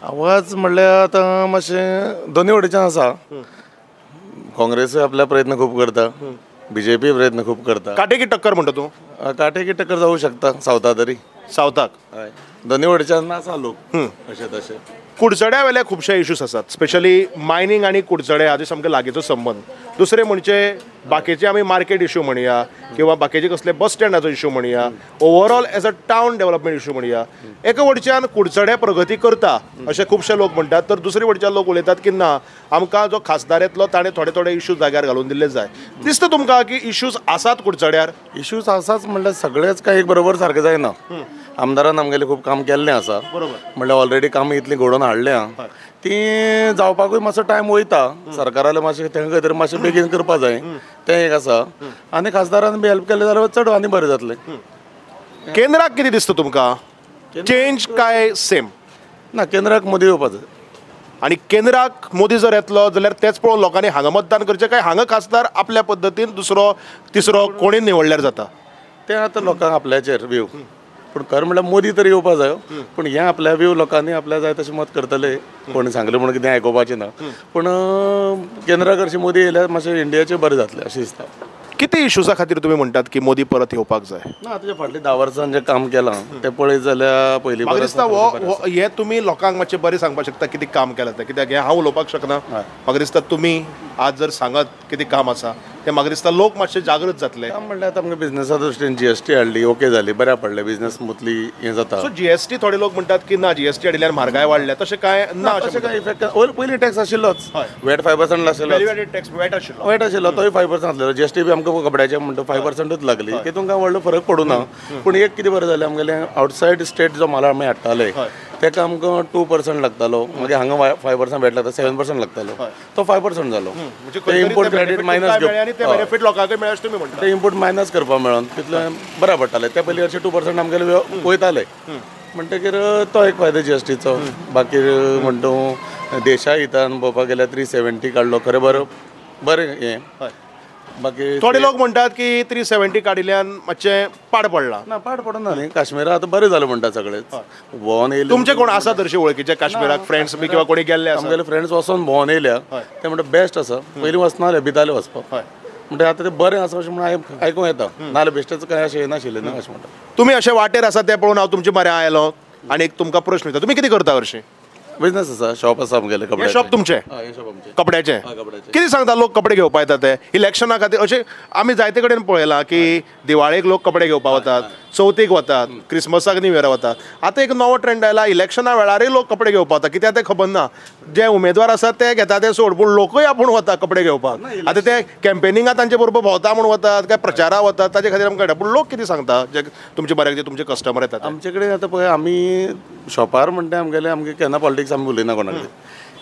Speaker 7: आवाज म्हणल्यार आतां मातशें दोनूय वटेच्यान आसा. काँग्रेसूय आपल्या प्रयत्न खूब करता, BJP प्रयत्न खूब करता.
Speaker 1: काटेकी टक्कर म्हणटा तूं?
Speaker 7: काटेकी टक्कर जावूं शकता सावथा तरी.
Speaker 1: सावथाक
Speaker 7: हय, दोनूय वटेच्यान आसा लोक अशें तशें.
Speaker 1: कुडचड्या वेले खुबशे इश्यूज आसात, स्पेशली मायनींग आनी कुडचडे हाजे सामके लागींचो संबंद. दुसरे म्हणजे बाकीचे आमी मार्केट इश्यू म्हणया किंवा बाकीचे कसले बस स्टँडाचो इश्यू म्हणया, overall as a town development issue म्हणया, एका वटच्यान कुडचडे प्रगती करता अशे खुबशे लोक म्हणटात, तर दुसरे वटच्यान लोक उलयतात की ना आमकां जो खासदार येतलो ताणें थोडे थोडे इश्यू जाग्यार घालून दिल्ले जाय. दिसता तुमकां की इश्यूज आसात कुडचड्यार?
Speaker 7: इश्यूज आसाच म्हणल्यार सगळेच काय एक बरोबर सारकें जायना. आमदारान आमगेलें खूब काम केल्लें आसा, म्हणल्यार ऑलरेडी कामां इतलीं घडोवन हाडल्या ती जावपाकूय मातसो टायम वयता. सरकाराले मातशें तेंका खंय तरी मातशें बेगीन करपा जाय, तें एक आसा. आनी खासदारान बी हेल्प केलें जाल्यार चड आनी बरें जातलें.
Speaker 1: केंद्राक कितें दिसता तुमकां? चेंज काय सेम?
Speaker 7: ना, केंद्राक मोदी येवपा जाय.
Speaker 1: आणि केंद्राक मोदी जर येतलो जाल्यार तेच पळोवन लोकांनी हांगा मतदान करचें काय हांगा खासदार आपल्या पद्दतीन दुसरो तिसरो कोणी निवडल्यार जाता?
Speaker 7: तें आतां लोकांक आपल्याचेर व्यू. पूण खरें म्हणल्यार मोदी तरी येवपा जायो. पूण हें आपल्या व्यू लोकांनी आपल्या जाय तशें मत करतले. कोणी सांगलें म्हणून कितें आयकोपाचें ना. पूण केंद्राक हरशीं मोदी येयल्यार मातशें इंडियाचें बरें जातलें अशें दिसता.
Speaker 1: किती इश्यूजा खातीर तुमी म्हणटात की मोदी परत येवपाक जाय?
Speaker 7: ना, ताच्या फाटलीं 10 वर्सां जें काम केलां तें पळयत जाल्यार पयलीं
Speaker 1: म्हाका दिसता हे तुमी लोकांक मातशें बरें सांगपाक शकता कितें काम केलां तें, कित्याक हें हांव उलोवपाक शकना. म्हाका दिसता तुमी आज जर सांगत कितें काम आसा तें म्हाका दिसता लोक मातशे जागृत जातले.
Speaker 7: काम म्हणल्यार आतां आमकां बिझनसा दृश्टीन GST हाडली, ओके जाली, बऱ्या पडलें, बिझनस स्मुथली हें जाता.
Speaker 1: सो GST थोडे लोक म्हणटात की ना GST हाडिल्ल्यान म्हारगाय वाडल्या, तशें काय ना.
Speaker 7: तशें कांय इफेक्ट पयलीं टॅक्स आशिल्लोच, वॅट 5% आशिल्लो,
Speaker 1: टॅक्स वॅट आशिल्लो,
Speaker 7: वॅट आशिल्लो तोय 5% आसलेलो. GST बी आमकां कपड्याचें म्हणटा 5%च लागली. तितून काय व्हडलो फरक पडूं ना. पूण एक कितें बरें जालें, आमगेलें आउटसायड स्टेट जो माल आमी हाडटाले तेका आमकां 2% लागतालो, मागीर हांगा 5% वॅट लागता, 7% लागतालो, तो 5% जालो. ते इम्पोर्ट क्रेडीट मायनस
Speaker 1: बेनिफीट लोकांक मेळ्ळें अशें तुमी म्हणटा.
Speaker 7: ते इम्पोर्ट मायनस करपा मेळोन तितलें बऱ्या पडटालें. ते पयलीं हरशीं 2% आमगेले वयताले. म्हणटकीर तो एक फायदो GSTचो. बाकी म्हणटा देशा हितान पळोवपाक गेल्यार 370 काडलो, खरें बरें हें. बाकी
Speaker 1: थोडे लोक म्हणटात की 370 काडिल्ल्यान मातशें पाड पडला.
Speaker 7: ना, पाड पडना न्ही. काश्मीरात आतां बरें जालें म्हणटा सगळेच. भोंवन येयले.
Speaker 1: तुमचे कोण आसा तशे वळखीचे काश्मीराक फ्रेंड्स बी किंवा कोणी गेल्ले आसा?
Speaker 7: आमगेले फ्रेंड्स वचोन भोंवन येयल्या, ते म्हणटा बेस्ट आसा. पयलीं वचनाले, भिताले वचपाक. म्हणजे आतां तें बरें आसा अशें म्हणून आयकूं येता. नाल्यार बेश्टेच काय अशें नाशिल्लें ना अशें म्हणटा.
Speaker 1: तुमी अशे वाटेर आसा तें पळोवन हांव तुमचे म्हऱ्या आयलो आनी एक तुमकां प्रश्न विचारता. तुमी कितें करता हरशीं?
Speaker 7: बिझनस आसा, शॉप आसा आमगेलें
Speaker 1: हे
Speaker 7: कपड्याचें.
Speaker 1: शॉप तुमचें?
Speaker 7: हय, शॉप आमचें
Speaker 1: कपड्याचें?
Speaker 7: कपड्याचें.
Speaker 1: कितें सांगता लोक कपडे घेवपा येता ते इलेक्शना खातीर? अशें आमी जायते कडेन पळयलां की दिवाळेक लोक कपडे घेवपाक वतात, चवथीक वतात, क्रिसमसाक न्यू इयरा वतात. आतां एक नवो ट्रेंड आयला, इलेक्शना वेळारूय लोक कपडे घेवपाक वतात. कित्याक तें खबर ना, जे उमेदवार आसात ते घेता ते सोड, पूण लोकूय आपूण वता कपडे घेवपाक. आतां ते कॅम्पेनिंगाक तांचे बरोबर भोंवता म्हूण वतात काय प्रचाराक वतात ताचे खातीर आमकां कळटा. पूण लोक कितें सांगता जे तुमचे बऱ्याक जे तुमचे कस्टमर येतात?
Speaker 7: आमचे कडेन आतां पळय आमी शॉपार म्हणटा आमगेले आमगे केन्ना पॉलिटिक्स आमी उलयना कोणाक.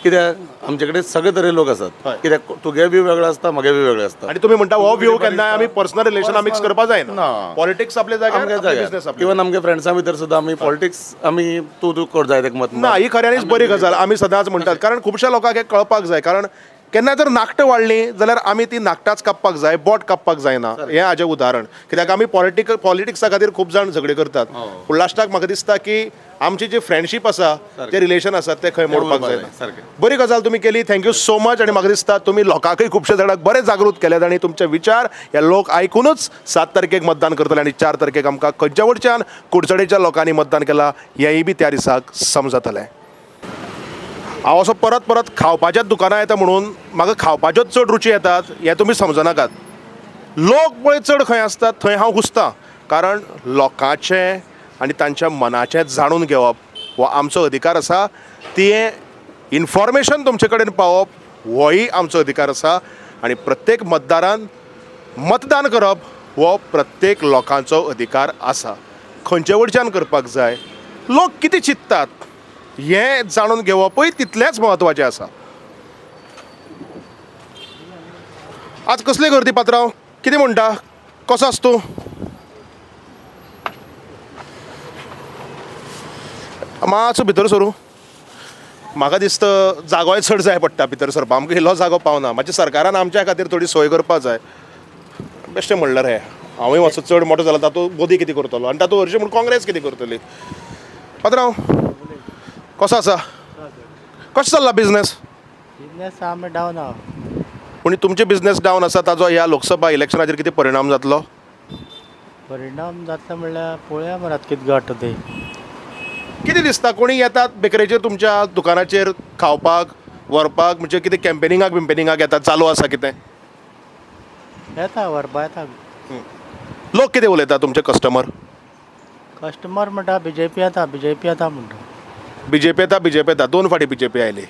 Speaker 7: कित्याक आमचे कडेन सगळे तरे लोक आसात. कित्याक तुगे व्यू वेगळो आसता, म्हगे व्यू वेगळो आसता.
Speaker 1: आनी तुमी म्हणटा हो व्यू केन्नाय आमी पर्सनल रिलेशनां मिक्स करपाक जायना. पॉलिटिक्स आपल्या जाग्यार, बिझनेस आपल्या.
Speaker 7: इवन आमगे फ्रेंड्सां भितर सुद्दां आमी पॉलिटिक्स आमी तूं कर जाय तेका मत
Speaker 1: ना. ही खऱ्यांनीच बरी गजाल आमी सदांच म्हणटात, कारण खुबश्या लोकांक हें कळपाक जाय. कारण केन्ना जर नाखटां वाडलीं जाल्यार आमी ती नाखटांच कापपाक जाय, बोट कापपाक जायना. हें हाजें उदाहरण. कित्याक आमी पॉलिटिक्सा खातीर खूब जाण झगडे करतात, पूण लास्टाक म्हाका दिसता की आमची जी फ्रेंडशीप आसा, जे रिलेशन आसात ते खंय मोडपाक जायना. बरी गजाल तुमी केली, थँक्यू सो मच. आनी म्हाका दिसता तुमी लोकांकय खुबश्या जाणांक बरे जागृत केल्यात आनी तुमचे विचार हे लोक आयकूनच 7 तारखेक मतदान करतले आनी 4 तारखेक आमकां खंयच्या वटच्यान कुडचडेच्या लोकांनी मतदान केलां हेंय बी त्या दिसाक समजतलें. हांव असो परत परत खावपाच्याच दुकानां येता म्हणून म्हाका खावपाच्योच चड रुची येतात हें तुमी समजनाकात. लोक पळय चड खंय आसतात थंय हांव घुसतां, कारण लोकांचें आनी तांच्या मनाचें जाणून घेवप हो आमचो अधिकार आसा. तें इन्फॉर्मेशन तुमचे कडेन पावप होय आमचो अधिकार आसा. आनी प्रत्येक मतदारान मतदान करप हो प्रत्येक लोकांचो अधिकार आसा. खंयचे वटच्यान करपाक जाय, लोक कितें चिंततात हें जाणून घेवपूय तितलेंच म्हत्वाचें आसा. आज कसली गर्दी पात्रांव? कितें म्हणटा? कसो आसा तूं? मातसो भितर सरूं. म्हाका दिसता जागोय चड जाय पडटा भितर सरपाक. आमकां इल्लो जागो पावना. मातशें सरकारान आमच्या खातीर थोडी सोय करपाक जाय. बेश्टें म्हणल्यार हें हांवूय मातसो चड मोठो जाला तातूंत मोदी कितें करतलो आनी तातूंत हरशीं म्हूण काँग्रेस कितें करतली. पात्रांव कसो आसा? कशें चल्ला बिझनेस?
Speaker 8: बिझनेस आमी डावन आहा.
Speaker 1: पूण तुमचे बिझनेस डावन आसा ताजो ह्या लोकसभा इलेक्शनाचेर कितें परिणाम जातलो?
Speaker 8: परिणाम जातलो म्हणल्यार पळोवया मरे आतां कितें घडटा तें.
Speaker 1: कितें दिसता कोणी येतात बेकरेचेर तुमच्या दुकानाचेर खावपाक व्हरपाक, म्हणजे कितें कॅम्पेनिंगाक येतात, चालू आसा कितें?
Speaker 8: येता व्हरपा येता
Speaker 1: लोक कितें उलयता तुमचे कस्टमर?
Speaker 8: कस्टमर म्हणटा BJP येता BJP येता म्हणटा.
Speaker 1: BJP येता 2 फाटी BJP आयली.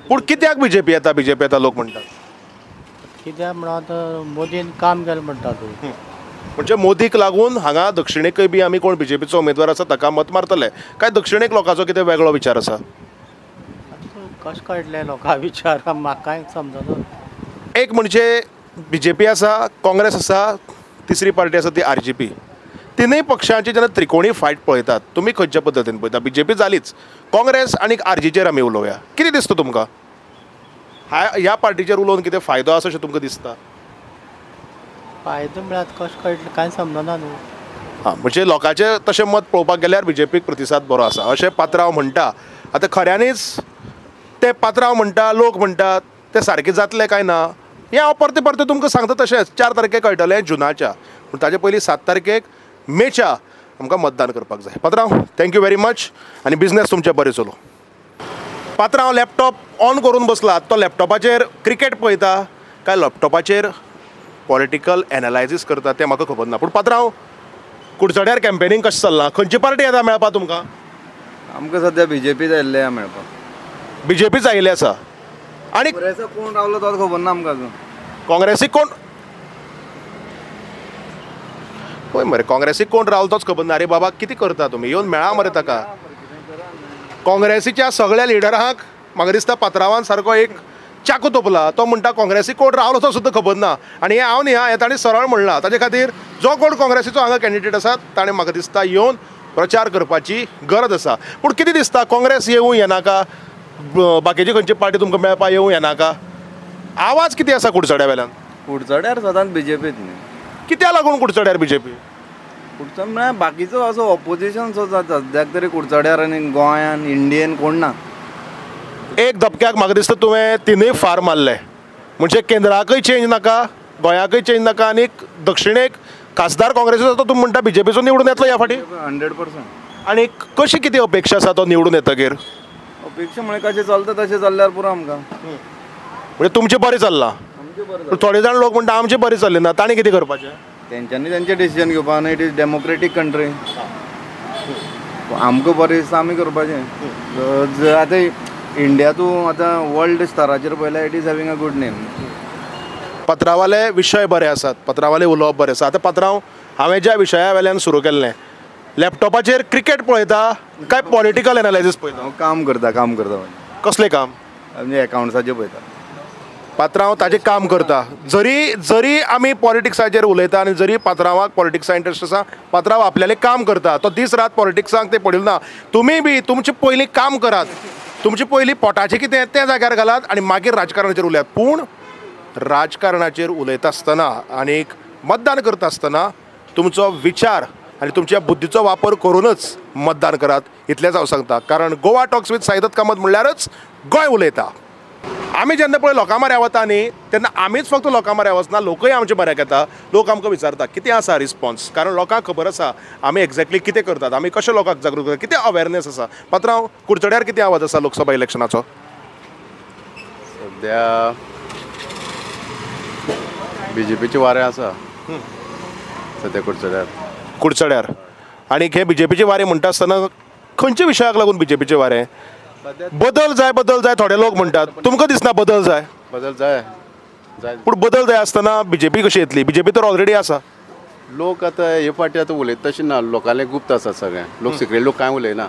Speaker 1: पूण कित्याक BJP येता लोक म्हणटात?
Speaker 8: कित्याक म्हणून आतां मोदीन काम केलें म्हणटा तूं.
Speaker 1: म्हणजे मोदीक लागून हांगा दक्षिणेकय बी आमी कोण BJPचो उमेदवार आसा ताका मत मारतले काय दक्षिणेक लोकांचो कितें वेगळो विचार आसा?
Speaker 8: कशें कळटलें लोकां विचार म्हाका कांय समजना.
Speaker 1: एक म्हणजे BJP आसा, काँग्रेस आसा, तिसरी पार्टी आसा ती RJP. तिनूय पक्षांची जेन्ना त्रिकोणी फायट पळयतात तुमी खंयच्या पद्दतीन पळयता? BJP जालीच, काँग्रेस आनी RJचेर आमी उलोवया. कितें दिसता तुमकां? ह्या पार्टीचेर उलोवन कितें फायदो आसा अशें तुमकां दिसता?
Speaker 8: फायदो म्हळ्यार कशें कळटलें कांय समजना न्हू.
Speaker 1: हां, म्हणजे लोकांचें तशें मत पळोवपाक गेल्यार BJPक प्रतिसाद बरो आसा अशें पात्रांव म्हणटा. आतां खऱ्यांनीच ते पात्रांव म्हणटा, लोक म्हणटात तें सारकें जातलें काय ना हें हांव परते परते तुमकां सांगता. तशेंच 4 तारखेक कळटलें जुनाच्या, पूण ताचे पयलीं 7 तारखेक मेच्या आमकां मतदान करपाक जाय. पात्रांव थँक्यू व्हेरी मच आनी बिझनेस तुमचें बरें चलो. पात्रांव लॅपटॉप ऑन करून बसलात, तो लॅपटॉपाचेर क्रिकेट पळयता काय लॅपटॉपाचेर पॉलिटिकल एनालायसीस करता तें म्हाका खबर ना. पूण पात्रांव कुडचड्यार कॅम्पेनींग कशें चल्लां? खंयची पार्टी येता मेळपा तुमकां?
Speaker 9: आमकां सद्या BJP जाल्ले मेळपाक.
Speaker 1: BJPच आयिल्ले आसा आनी
Speaker 9: कोण रावलो तो खबर ना आमकां अजून.
Speaker 1: काँग्रेसीक कोण? पळय मरे काँग्रेसीक कोण रावलो तोच खबर ना. अरे बाबा कितें करता तुमी? येवन मेळा मरे ताका. काँग्रेसीच्या सगळ्या लिडरांक म्हाका दिसता पात्रांवान सारको एक चाकू तोपला. तो म्हणटा काँग्रेसीक कोण रावलो तो सुद्दां खबर ना. आनी हें हांव न्ही हें ताणें सरळ म्हणलां. ताचे खातीर जो कोण काँग्रेसीचो हांगा कॅन्डिडेट आसा ताणें म्हाका दिसता येवन प्रचार करपाची गरज आसा. पूण कितें दिसता काँग्रेस येवूं येनाका, बाकीची खंयची पार्टी तुमकां मेळपा येवूं येनाका? आवाज कितें आसा कुडचड्या वेल्यान?
Speaker 9: कुडचड्यार सदांच BJPच न्ही.
Speaker 1: कित्याक लागून कुडचड्यार BJP?
Speaker 9: कुडचड म्हळ्यार बाकीचो असो ऑपोजिशन सो जाता सद्याक तरी कुडचड्यार आनी गोंयान इंडियेन कोण ना.
Speaker 1: एक धपक्याक म्हाका दिसता तुवें तिनूय फार मारले. म्हणजे केंद्राकय चेंज नाका, गोंयाकय चेंज नाका आनी दक्षिणेक खासदार काँग्रेसीचो तो तुमी म्हणटा BJPचो निवडून येतलो ह्या फाटी?
Speaker 9: 100%.
Speaker 1: आनी कशी कितें अपेक्षा आसा तो निवडून येतकीर?
Speaker 9: अपेक्षा म्हळ्यार कशें चलता तशें चल्ल्यार पुरो आमकां.
Speaker 1: म्हणजे तुमचें बरें चल्लां. थोडे जाण लोक म्हणटा आमचें बरें चल्लें ना. ताणें कितें करपाचें?
Speaker 9: तेंच्यांनी तेंचें डिसिजन घेवपा न्ही. It is democratic country. आमकां बरें दिसता आमी करपाचें. आतां इंडिया तूं आतां वर्ल्ड स्तराचेर पळयल्यार it is having a good name.
Speaker 1: पत्रावाले विशय बरे आसात, पत्रावाले उलोवप बरें आसा. आतां पात्रांव हांवें ज्या विशया वेल्यान सुरू केल्लें लॅपटॉपाचेर क्रिकेट पळयता काय पॉलिटिकल एनालायसीस पळयता?
Speaker 9: हांव काम करता.
Speaker 1: कसलें काम?
Speaker 9: म्हणजे एकाउंट्साचें पळयता.
Speaker 1: पात्रांव ताजें काम करता. जरी आमी पॉलिटिक्साचेर उलयता आनी जरी पात्रांवाक पॉलिटिक्सा इंट्रस्ट आसा, पात्रांव आपल्यालें काम करता. तो दीस रात पॉलिटिक्सांक तें पडिल्लो ना. तुमी बी तुमचें पयलीं काम करात, तुमचें पयलीं पोटाचें कितें तें जाग्यार घालात आनी मागीर राजकारणाचेर उलयात. पूण राजकारणाचेर उलयता आसतना आनीक मतदान करता आसतना तुमचो विचार आनी तुमच्या बुद्धीचो वापर करूनच मतदान करात इतलेंच हांव सांगता. कारण गोवा टॉक्स विथ साईदत्त कामत म्हणल्यारच गोंय उलयता. आमी जेन्ना पळय लोकां म्हऱ्या वता न्ही तेन्ना आमीच फक्त लोकां म्हऱ्या वचना, लोकूय आमच्या म्हऱ्याक येता. लोक आमकां विचारता कितें आसा रिस्पॉन्स. कारण लोकांक खबर आसा आमी एक्झॅक्टली कितें करतात, आमी कशें लोकांक जागृत करतात, कितें अवेरनेस आसा. पात्रांव कुडचड्यार कितें आवाज आसा लोकसभा इलेक्शनाचो?
Speaker 6: सद्या BJPचें वारें आसा सद्या कुडचड्यार. आनी हे BJPचें वारें म्हणटा आसतना खंयच्या विशयाक लागून BJPचें वारें? बदल जाय थोडे लोक म्हणटात. तुमकां दिसना बदल जाय? पूण बदल जाय आसतना BJP कशी येतली? BJP तर ऑलरेडी आसा.
Speaker 10: लोक आतां हे फाटी आतां उलयता तशें ना. लोकांले गुप्त आसा सगळें. लोक सिक्रेट लोक कांय उलयना.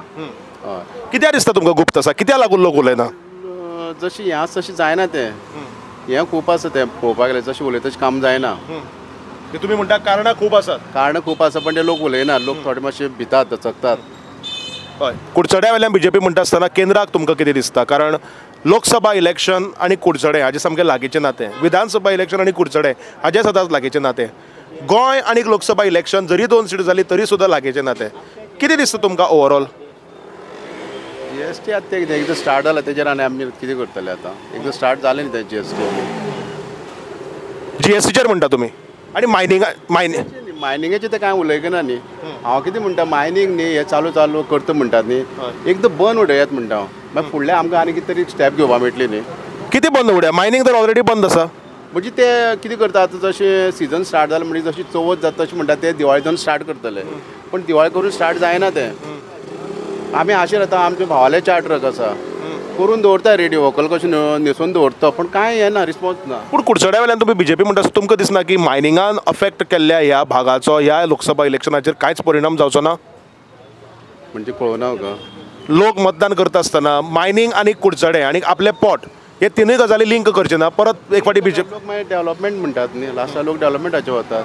Speaker 1: कित्याक दिसता तुमकां गुप्त आसा? कित्याक लागून लोक उलयना?
Speaker 10: जशी हें आसा तशें जायना तें. हें खूब आसा तें पळोवपाक गेल्यार. जशें उलयता तशें काम जायना.
Speaker 1: तुमी म्हणटा कारणां खूब आसात.
Speaker 10: कारणां खूब आसा पण ते लोक उलयना. लोक थोडे मातशे भितात दचकतात.
Speaker 1: हय, कुडचड्या वेल्यान BJP म्हणटा आसतना केंद्राक तुमकां कितें दिसता? कारण लोकसभा इलेक्शन आनी कुडचडें हाजें सामकें लागींचें नातें. विधानसभा इलेक्शन आनी कुडचडें हाजें सदांच लागींचें नातें. गोंय आनी लोकसभा इलेक्शन जरी 2 सीट जाली तरी सुद्दां लागींचें नातें. कितें दिसता तुमकां ओवरऑल?
Speaker 10: GST आतां तें एकदां स्टार्ट जाला तेजेर आनी आमी कितें करतले आतां? एकदां स्टार्ट जालें न्ही तें
Speaker 1: GSTचेर म्हणटा तुमी? आनी
Speaker 10: मायनिंगाचें तें कांय उलयना न्ही. हांव कितें म्हणटा मायनींग न्ही हें चालू करता म्हणटात न्ही. एकदां बंद उडयात म्हणटा हांव. मागीर फुडलें आमकां आनी कितें तरी स्टेप घेवपाक मेळटली न्ही.
Speaker 1: कितें बंद उडया? मायनींग तर ऑलरेडी बंद आसा.
Speaker 10: म्हणजे ते कितें करता आतां जशें सिजन स्टार्ट जालें म्हणजे जशी चवथ जाता तशें म्हणटा ते दिवाळीतून स्टार्ट करतले पण दिवाळी करून स्टार्ट जायना ते आमी आशेर येता आमच्या भावाले 4 ट्रक आसा करून दवरता रेडी व्हंकल कशें न्हेसोवन दवरता पण कांय येना रिस्पॉन्स ना.
Speaker 1: पूण कुडचड्या वेल्यान तुमी बीजेपी म्हणटा तुमकां दिसना की मायनिंगान अफेक्ट केल्ल्या ह्या भागाचो ह्या लोकसभा इलेक्शनाचेर कांयच परिणाम जावचो ना?
Speaker 10: म्हणजे कळना म्हाका.
Speaker 1: लोक मतदान करता आसतना मायनिंग आनी कुडचडे आनी आपले पोट हे तिनूय गजाली लिंक करचे ना परत एक फावटी बीजेपी
Speaker 10: लोक मागीर डेव्हलपमेंट म्हणटात न्ही लास्टाक लोक डेव्हलपमेंटाचे वतात.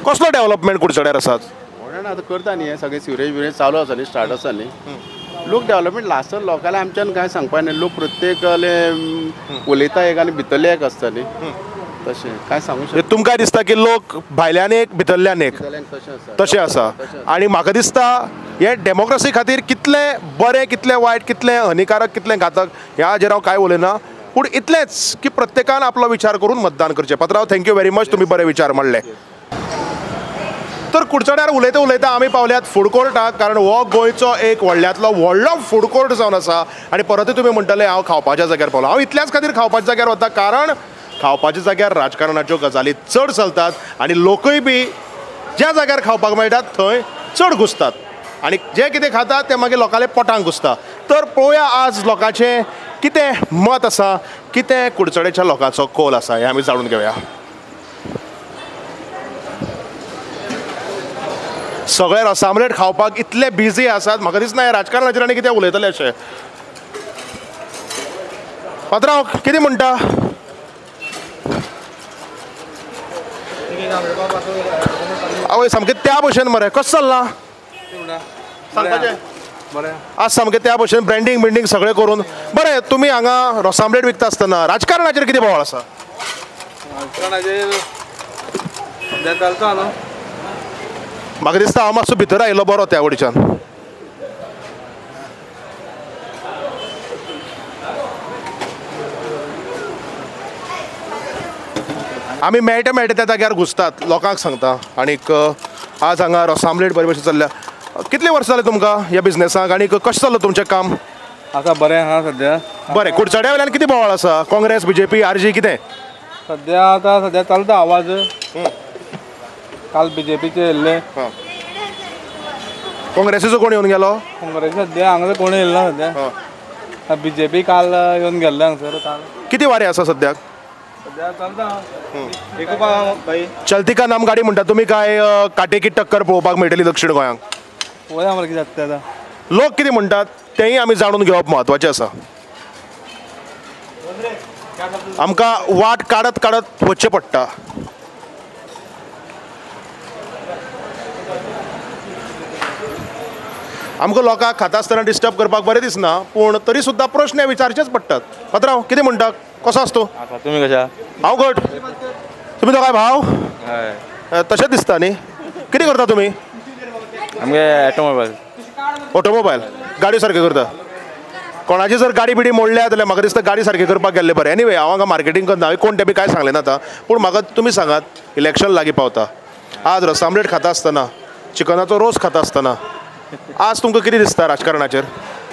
Speaker 1: कसलो डेव्हलपमेंट कुडचड्यार आसात?
Speaker 10: म्हणून आतां करता न्ही हे सगळे सिवरेज बिवरेज चालू आसा न्ही स्टार्ट आसा न्ही लोक डेव्हलपमेंट लास्टाक लोकांना आमच्यान कांय सांगपा न्ही लोक प्रत्येकाले उलयता एक आनी भितरले एक आसता न्ही तशें कांय सांगू शकना.
Speaker 1: तुमकां दिसता की लोक भायल्यान एक भितरल्यान एक
Speaker 10: तशें आसा
Speaker 1: तशें आसा आनी म्हाका दिसता हे डेमोक्रेसी खातीर कितलें बरें कितलें वायट कितलें हानिकारक कितलें घातक ह्या हाजेर हांव कांय उलयना पूण इतलेंच की प्रत्येकान आपलो विचार करून मतदान करचें. पात्रांव थँक्यू व्हेरी मच तुमी बरे विचार मांडले. तर कुडचड्यार उलयता उलयता आमी पावल्यात फूड कोर्टाक कारण हो गोंयचो एक व्हडल्यांतलो व्हडलो फूड कोर्ट जावन आसा आनी परतूय तुमी म्हणटले हांव खावपाच्या जाग्यार पावलो. हांव इतल्याच खातीर खावपाच्या जाग्यार वता कारण खावपाच्या जाग्यार राजकारणाच्यो गजाली चड चलतात आनी लोकूय बी ज्या जाग्यार खावपाक मेळटात थंय चड घुसतात आनी जे कितें खातात तें मागीर लोकांले पोटांक घुसता. तर पळोवया आज लोकांचें कितें मत आसा कितें कुडचडेच्या लोकांचो कौल आसा हें आमी जाणून घेवया. सगळे रसामलेट खावपाक इतले बिजी आसात म्हाका दिसना हे राजकारणाचेर आनी कितें उलयतले अशें. पात्रांव कितें म्हणटा? आवय सामकें त्या भशेन मरे कसो चल्ला सांगपाचें आज सामकें त्या भशेन ब्रँडींग बिंडींग सगळें करून बरें. तुमी हांगा रसामलेट विकता आसतना राजकारणाचेर कितें बोवाळ आसा?
Speaker 9: राजकारणाचेर सद्या चलता न्हू.
Speaker 1: म्हाका दिसता हांव मातसो भितर आयलो बरो त्या वटेच्यान. आमी मेळटा त्या जाग्यार घुसतात लोकांक सांगता आनीक आज हांगा रसामलेट बरे भशेन चल्ल्या. कितलीं वर्सां जालीं तुमकां ह्या बिझनेसाक आनीक कशें चल्लां तुमचें काम?
Speaker 9: आसा बरें आहा सद्या.
Speaker 1: बरें. कुडचड्या वेल्यान कितें बोवाळ आसा? काँग्रेस बीजेपी आरजी कितें?
Speaker 9: सद्या चलता आवाज. काल बीजेपीचे येयल्ले.
Speaker 1: काँग्रेसीचो कोण येवन गेलो?
Speaker 9: काँग्रेस सद्या हांगा कोण येयल्लो सद्या. बीजेपी काल येवन गेल्ले हांगसर काल.
Speaker 1: किती वारे आसा सद्याक?
Speaker 9: सद्या चलता.
Speaker 1: चलती का नाम गाडी म्हणटा तुमी काय काटेकी टक्कर पळोवपाक मेळटली दक्षिण गोंयांक?
Speaker 9: पळोवया मरे कितें जाता आतां.
Speaker 1: लोक कितें म्हणटात तेंय आमी जाणून घेवप म्हत्वाचें आसा. आमकां वाट काडत काडत वचचें पडटा. आमकां लोकांक खाता आसतना डिस्टर्ब करपाक बरें दिसना पूण तरी सुद्दां प्रश्न विचारचेच पडटात. पात्रांव कितें म्हणटा कसो आसा तूं?
Speaker 9: तुमी कशा?
Speaker 1: हांव घट. तुमी दोगांय भाव? तशेंच दिसता न्ही. कितें करता तुमी?
Speaker 9: आमगे ऑटोमोबायल.
Speaker 1: ऑटोमोबायल गाडी सारकी करता. कोणाची जर गाडी बिडी मोडल्या जाल्यार म्हाका दिसता गाडी सारकी करपाक गेल्ले बरें. एनीवे हांव हांगा मार्केटींग करना कोण तें बी कांय सांगलें ना आतां पूण म्हाका तुमी सांगात इलेक्शन लागीं पावता आज रसामलेट खाता आसतना चिकनाचो रोस खाता आसतना आज तुमकां कितें दिसता राजकारणाचेर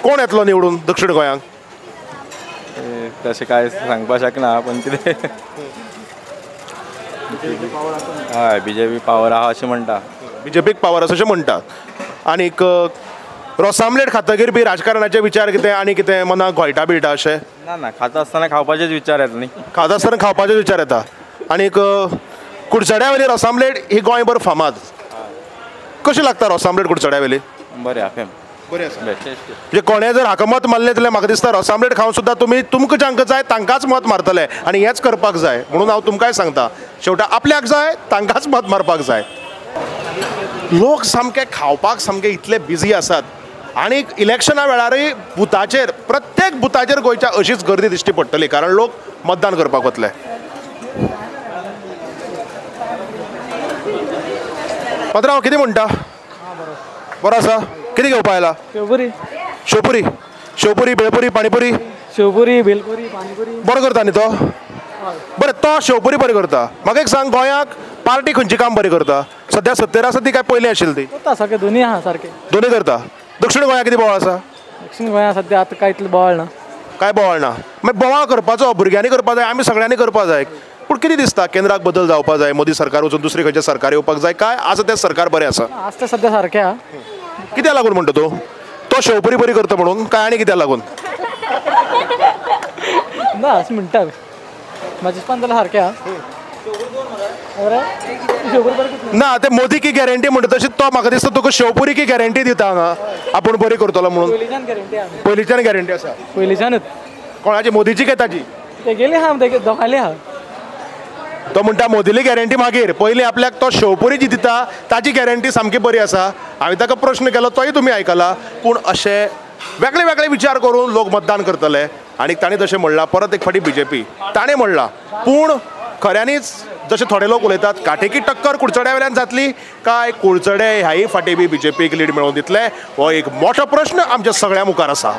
Speaker 1: कोण येतलो निवडून दक्षिण गोंयांक?
Speaker 9: तशें कांय सांगपाक शकना पूण कितें हय बीजेपी पावर आहा अशें म्हणटा.
Speaker 1: बीजेपीक पावर आसा अशें म्हणटात. आनीक रसामलेट खातकीर बी राजकारणाचे विचार कितें आनी कितें मनाक घोळटा बिळटा अशें?
Speaker 9: ना खाता आसतना खावपाचेच विचार येता न्ही.
Speaker 1: खाता आसतना खावपाचेच विचार येता. आनीक कुडचड्या वेली रसामलेट ही गोंयभर फामाद. कशी लागता रसामलेट कुडचड्या वेली?
Speaker 9: बरें आफेम.
Speaker 1: बरें आसा. म्हणजे कोणें जर हाका मत मारलें जाल्यार म्हाका दिसता रसामलेट खावन सुद्दां तुमकां जांकां जाय तांकांच मत मारतले आनी हेंच करपाक जाय म्हणून हांव तुमकांय सांगता शेवटा आपल्याक जाय तांकांच मत मारपाक जाय. लोक सामके खावपाक सामके इतले बिजी आसात आनीक इलेक्शना वेळारूय बुथाचेर प्रत्येक बुथाचेर गोंयच्या अशीच गर्दी दिश्टी पडटली कारण लोक मतदान करपाक वतले. पात्रांव कितें म्हणटा? बरो आसा. कितें घेवपा आयला?
Speaker 11: शेवपुरी.
Speaker 1: शेवपुरी शेवपुरी बेळपुरी पाणीपुरी?
Speaker 11: शेवपुरी बेलपुरी पाणीपुरी.
Speaker 1: बरो करता न्ही तो? बरें तो शेवपुरी बरी करता. म्हाका एक सांग गोंयांक पार्टी खंयची काम बरी करता? सद्या सत्तेर आसा ती काय पयलीं आशिल्ली ती?
Speaker 11: करता सारकें दोनी आहा सारकें.
Speaker 1: दोनी करता. दक्षिण गोंयांक कितें बोवाळ आसा?
Speaker 11: दक्षिण गोंया सद्या आतां कांय इतलें बोवाळ ना.
Speaker 1: काय बोवाळ ना. मागीर बोवाळ करपाचो भुरग्यांनी करपा जाय आमी सगळ्यांनी करपा जाय. पूण कितें दिसता केंद्राक बदल जावपाक जाय मोदी सरकार वचून दुसरी खंयचें सरकार येवपाक जाय काय आसा तें सरकार बरें आसा
Speaker 11: आज ते सध्या सारखे हा
Speaker 1: कित्याक लागून म्हणटा तो शेवपुरी बरी करता म्हणून काय आनी कित्याक लागून
Speaker 11: ना असं म्हणतात माझे पण त्याला सारखे हा
Speaker 1: ना ते मोदी की गॅरंटी म्हणटा तशी तो म्हाका दिसता तुका शेवपुरी की गॅरंटी दिता हांगा आपूण बरी करतलो म्हणून पयलींच्यान गॅरंटी आसा
Speaker 11: पयलींच्यानूच
Speaker 1: कोणाची मोदीची काय ताजी
Speaker 11: ते गेले हा ते दोगांयले हा
Speaker 1: तो म्हणटा मोदीली गॅरंटी मागीर पयलीं आपल्याक तो शेवपुरी जी दिता ताची गॅरंटी सामकी बरी आसा हांवें ताका प्रश्न केलो तोय तुमी आयकला पूण अशे वेगळे वेगळे विचार करून लोक मतदान करतले आनी ताणें तशें म्हणलां परत एक फावटी BJP ताणें म्हणलां पूण खऱ्यांनीच जशे थोडे लोक उलयतात काटेकी टक्कर कुडचड्या वेल्यान जातली काय कुडचडे ह्याय फाटी बी BJPक लीड मेळोवन दितले हो एक मोठो प्रश्न आमच्या सगळ्या मुखार आसा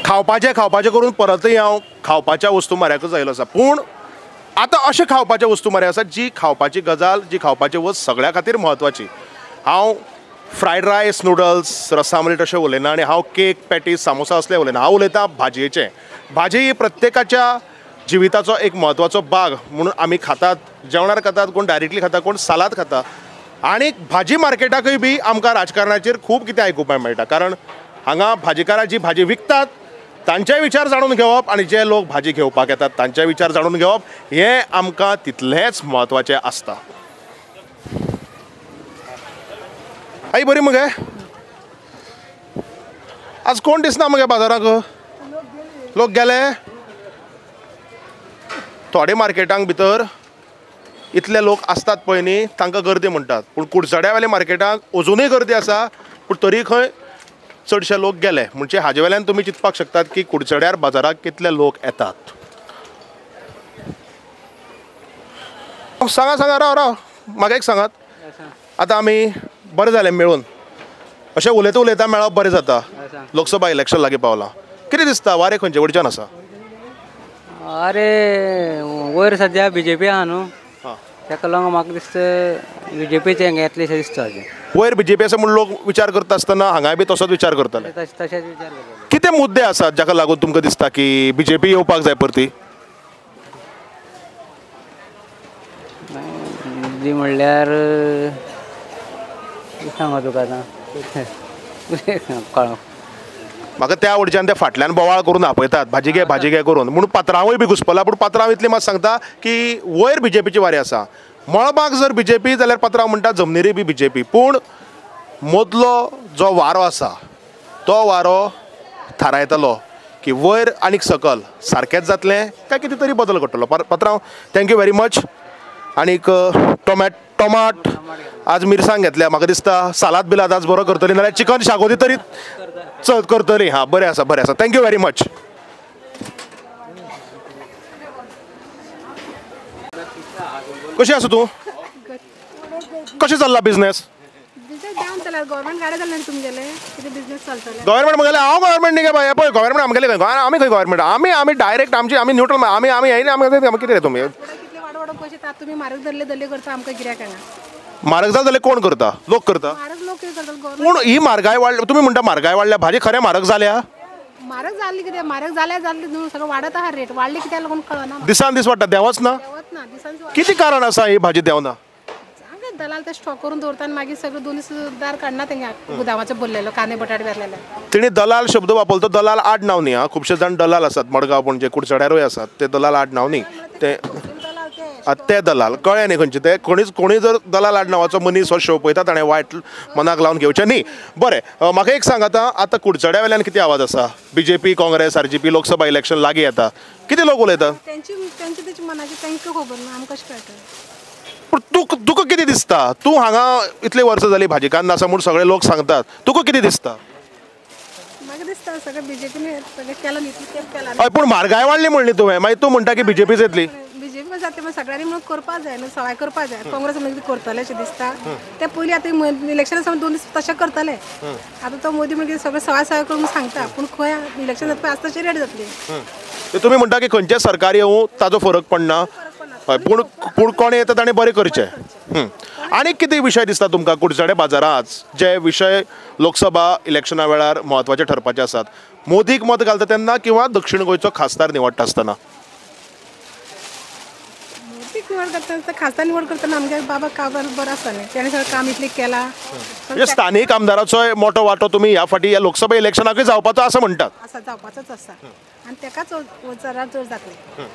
Speaker 1: खावपाचें करून परतय हांव खावपाच्या वस्तू म्हऱ्याकूच आयलो आसा पूण आतां अशें खावपाच्यो वस्तू म्हऱ्या आसा जी खावपाची गजाल जी खावपाची वस्त सगळ्या खातीर म्हत्वाची हांव फ्रायड रायस नूडल्स रसामलेट अशें उलयना आनी हांव केक पॅटीस सामोसा असले उलयना हांव उलयतां भाजयेचें भाजी ही प्रत्येकाच्या जिविताचो एक म्हत्वाचो भाग म्हणून आमी खातात जेवणार खातात कोण डायरेक्टली खाता कोण सालाद खाता आनी भाजी मार्केटाकूय बी आमकां राजकारणाचेर खूब कितें आयकुपाक मेळटा कारण हांगा भाजीकारां जी भाजी विकतात तांचे विचार जाणून घेवप आनी जे लोक भाजी घेवपाक येतात तांचे विचार जाणून घेवप हें आमकां तितलेंच म्हत्वाचें आसता आई बरी मगे आज कोण दिसना मगे बाजाराक लोक गेले थोडे मार्केटांक भितर इतले लोक आसतात पळय न्ही तांकां गर्दी म्हणटात पूण कुडचड्या वेल्या मार्केटांक अजुनूय गर्दी आसा पूण तरी खंय चडशे लोक गेले म्हणजे हाजे वेल्यान तुमी चिंतपाक शकतात की कुडचड्यार बाजाराक कितले लोक येतात सांगा राव म्हाका एक सांगात आतां आमी बरें जालें मेळून अशें उलयता मेळप बरें जाता लोकसभा इलेक्शन लागीं पावलां कितें दिसता वारें खंयचे वयच्यान आसा
Speaker 12: अरे वयर सद्या BJP आहा न्हू ताका लागून म्हाका दिसता BJPचें हांगा येतलें अशें दिसता
Speaker 1: वयर BJP आसा म्हूण लोक विचार करता आसतना हांगाय बी तसोच विचार करतले
Speaker 12: तशेंच विचार करता
Speaker 1: कितें मुद्दे आसात जाका लागून तुमकां दिसता की BJP येवपाक जाय परती
Speaker 12: मुद्दे म्हणल्यार सांगा तुका आतां कळ्ळो
Speaker 1: म्हाका त्या वडच्यान ते फाटल्यान बोवाळ करून आपयतात भाजी घे करून म्हणून पात्रांवूय बी घुसपला पूण पात्रांव इतली मात सांगता की वयर BJPची वारी आसा मळबाक जर BJP जाल्यार पात्रांव म्हणटा जमनीरय बी BJP पूण मदलो जो वारो आसा तो वारो थारायतलो की वयर आनीक सकल सारकेंच जातलें काय कितें तरी बदल घडटलो पात्रांव थँक्यू व्हेरी मच आनीक टोमाट आज मिरसांग घेतल्या म्हाका दिसता सालाद बिलाद आज बरो करतली नाल्यार चिकन शागोती तरी चल करतली हां बरें आसा थँक्यू व्हेरी मच कशी आसा तूं कशें चल्ला बिझनेस
Speaker 13: गव्हर्मेंट गाड्या जाल्यार तुमगेले कितें बिझनेस चलतले
Speaker 1: गव्हर्मेंट म्हगेलें हांव गव्हर्मेंट न्ही गे बाय पळय गव्हर्मेंट आमगेलें खंय आमी खंय गव्हर्मेंट आमी डायरेक्ट आमी न्यूट्रल आमी येयले आमी कितें रे तुमी
Speaker 13: कितले वाडो पयशे तात तुमी म्हारग धरले करता आमकां गिऱ्याक हांगा
Speaker 1: म्हारग जाल जाल्यार कोण करता लोक करता
Speaker 13: म्हारग लोक करतात
Speaker 1: पूण ही म्हारगाय वाडल्या तुमी म्हणटा म्हारगाय वाडल्या भाजी खरें म्हारग जाल्या
Speaker 13: म्हारग जाल्ली कितें म्हारग जाल्या न्हू सगळं वाडत आहा रेट वाडली कित्याक लागून कळना
Speaker 1: दिसान दीस वाडटा देंवच ना
Speaker 13: देंवत ना दिसांनी
Speaker 1: कितें कारण आसा ही भाजी देंवना
Speaker 13: दलाल ते स्टॉक करून दवरता आनी मागीर सगळं दोन दार काडना तेंगे गुदावाचो भरलेलो कांदे बटाट घातलेले
Speaker 1: तिणी दलाल शब्द वापरतो दलाल आडनांव न्ही खुबशे जाण दलाल आसात मडगांव पणजे कुडचड्यारूय आसात ते दलाल आडनांव न्ही ते दलाल कळ्ळें न्ही खंयचे ते कोणी जर दलाल आडनांवाचो मनीस हो शो पळयता ताणें वायट मनाक लावन घेवचें न्ही बरें म्हाका एक सांग आतां कुडचड्या वेल्यान कितें आवाज आसा BJP Congress RJP Lok Sabha election लागीं येता कितें लोक उलयता
Speaker 13: तेंची मनाची तांकां खबर ना आमकां कशें कळटा
Speaker 1: पूण तुका कितें दिसता तूं हांगा इतलीं वर्सां जालीं भाजी कान्न आसा म्हूण सगळे लोक सांगतात तुका कितें दिसता
Speaker 13: म्हाका दिसता सगळें BJPने सगळें केलां न्ही तेंच केलां
Speaker 1: हय पूण म्हारगाय वाडली म्हणली तुवें मागीर तूं म्हणटा की BJPच येतली
Speaker 13: BJP जाता पूण सगळ्यांनी म्हणून करपाक जाय न्हू सवाय करपाक जाय काँग्रेस म्हणजे करतले अशें दिसता ते पयलीं आतां इलेक्शना समज 2 दीस तशें करतले आतां तो मोदी म्हणजे सगळें सवाय करून सांगता पूण खंय इलेक्शन जाता आज तशी रेट जातली
Speaker 1: तुमी म्हणटा की खंयचें सरकार येवं ताजो फरक पडना हय पूण कोण येता ताणें बरें करचें आनीक कितें विशय दिसता तुमकां कुडचडे बाजारांत जे विशय लोकसभा इलेक्शना वेळार म्हत्वाचे ठरपाचे आसात मोदीक मत घालता तेन्ना किंवा दक्षिण गोंयचो खासदार निवडटा आसतना
Speaker 13: व्यवस्थित निवड करता खासदार निवड करतना आमगे बाबा का बरो आसा न्ही तेणें सगळें काम इतलें केलां
Speaker 1: म्हणजे स्थानिक आमदाराचो मोठो वांटो तुमी ह्या फाटी ह्या लोकसभा इलेक्शनाकूय जावपाचो असं म्हणटात.
Speaker 13: आसा जावपाचोच आसा आनी तेकाच चडांत चड जातलें.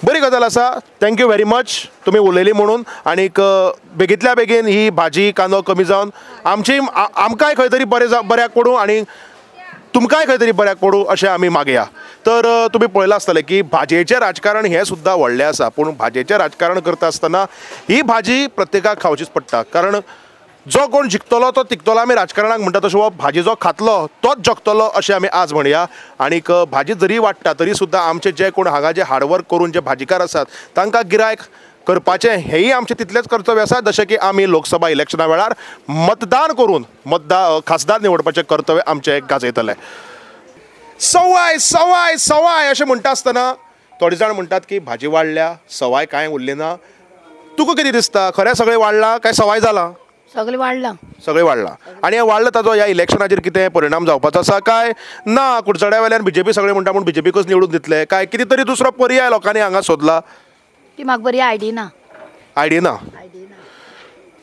Speaker 1: बरी गजाल आसा. थँक्यू व्हेरी मच तुमी उलयली म्हणून. आनीक बेगींतल्या बेगीन ही भाजी कांदो कमी जावन आमकांय खंय तरी बऱ्याक पडूं आनी तुमकांय खंय तरी बऱ्याक पडूं अशें आमी मागया. तर तुमी पळयलां आसतलें की भाजयेचें राजकारण हें सुद्दां व्हडलें आसा. पूण भाजयेचें राजकारण करता आसतना ही भाजी प्रत्येकाक खावचीच पडटा. कारण जो कोण जिखतलो तो तिखतलो आमी राजकारणाक म्हणटा तशें हो भाजी जो खातलो तोच जगतलो अशें आमी आज म्हणया. आनीक भाजी जरी वाडटा तरी सुद्दां आमचे जे कोण हांगा जे हार्डवर्क करून जे भाजीकार आसात तांकां गिरायक करपाचें हेंय आमचें तितलेंच कर्तव्य आसा जशें की आमी लोकसभा इलेक्शना वेळार मतदान करून खासदार निवडपाचें कर्तव्य आमचें गाजयतले. सवाय सवाय सवाय अशें म्हणटा आसतना थोडे जाण म्हणटात की भाजी वाडल्या सवाय कांय उरली ना. तुका कितें दिसता खरें सगळें वाडलां काय सवाय जालां?
Speaker 14: सगळें वाडलां.
Speaker 1: सगळें वाडलां. आनी हें वाडलां ताजो ह्या इलेक्शनाचेर कितें परिणाम जावपाचो आसा काय ना? कुडचड्या वेल्यान बीजेपी सगळें म्हणटा म्हूण बीजेपीकूच निवडून दितले काय कितें तरी दुसरो पर्याय लोकांनी हांगा सोदला?
Speaker 14: ती म्हाका बरी आयडिया ना.
Speaker 1: आयडिया ना?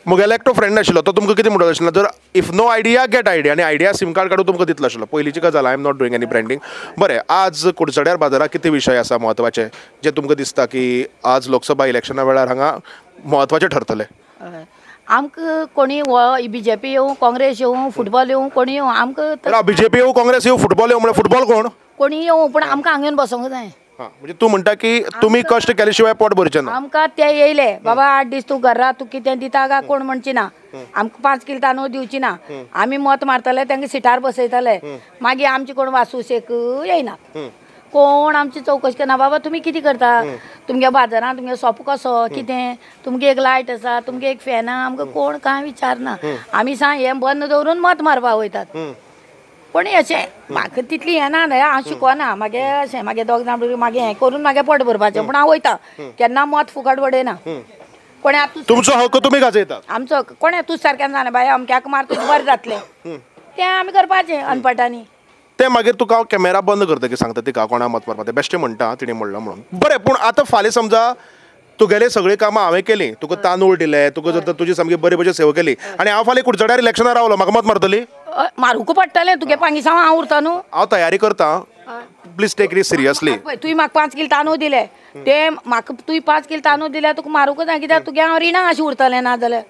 Speaker 1: मुगेलो एकटो फ्रेंड आशिल्लो तो तुमकां कितें म्हणत आशिल्लो जर if no idea get Idea आनी आयडिया सिम कार्ड काडून तुमकां दितलो आशिल्लो. पयलींची गजाल I am not doing any branding. बरें आज कुडचड्यार बाजाराक कितें विशय आसा म्हत्वाचे जे तुमकां दिसता की आज लोकसभा इलेक्शना वेळार हांगा म्हत्वाचे ठरतले?
Speaker 14: आमकां कोणी बीजेपी येवं काँग्रेस येवं फुटबॉल येवं कोणी येवं आमकां
Speaker 1: बीजेपी येवं काँग्रेस येवं फुटबॉल येवं म्हणजे फुटबॉल कोण
Speaker 14: कोणी येवं पूण आमकां हांगा येवन बसोंक जाय.
Speaker 1: म्हणजे तूं म्हणटा की तुमी कश्ट केले शिवाय पोट भरचें ना.
Speaker 14: आमकां ते येयले बाबा 8 दीस तूं घरा तूं कितें दिता काय कोण म्हणची ना. आमकां 5 किलो तांदूळ दिवची ना. आमी मत मारतले तांकां सिटार बसयतले मागीर आमची कोण वासूसेक येयना. कोण आमची चवकशी करना बाबा तुमी कितें करता तुमगे बाजारांत तुमगे सोप कसो कितें तुमगे एक लायट आसा तुमगे एक फॅन आहा आमकां कोण कांय विचारना. आमी सांग हें बंद दवरून मत मारपाक वयतात. कोणी अशें म्हाका तितली हें ना हांव शिकवना मागे अशें मागे दोग जाण मागे हें करून मागे पोट भरपाचें पूण हांव वयता केन्ना मत फुकट वडयना. कोणे
Speaker 1: तुमचो हक्क तुमी गाजयता.
Speaker 14: आमचो कोणे तूं सारकें जालें बाय अमक्याक मार तुजें बरें जातलें तें आमी करपाचें अनपटांनी.
Speaker 1: ते मागीर तुका हांव कॅमेरा बंद करता की सांगता तिका कोणा मत मारपा तें बेश्टें म्हणटा तिणें म्हणलां म्हणून. बरें पूण आतां फाल्यां समजा तुगेले सगळीं कामां हांवें केलीं तुका तांदूळ दिले तुका जर तुजी सामकी बरी भशेन सेवा केली आनी हांव फाल्यां कुडचड्यार इलेक्शनार रावलो म्हाका मत मारतली?
Speaker 14: मारूंक पडटलें तुगे पांगिसा हांव उरता न्हू.
Speaker 1: हांव तयारी करता प्लीज टेक इट सिरियसली.
Speaker 14: तुवें म्हाका 5 किलो तांदूळ दिले ते म्हाका तुवें 5 किलो तांदूळ दिल्या तुका मारूंक जाय कित्याक तुगे हांव रिणां अशें उरतलें ना जाल्यार.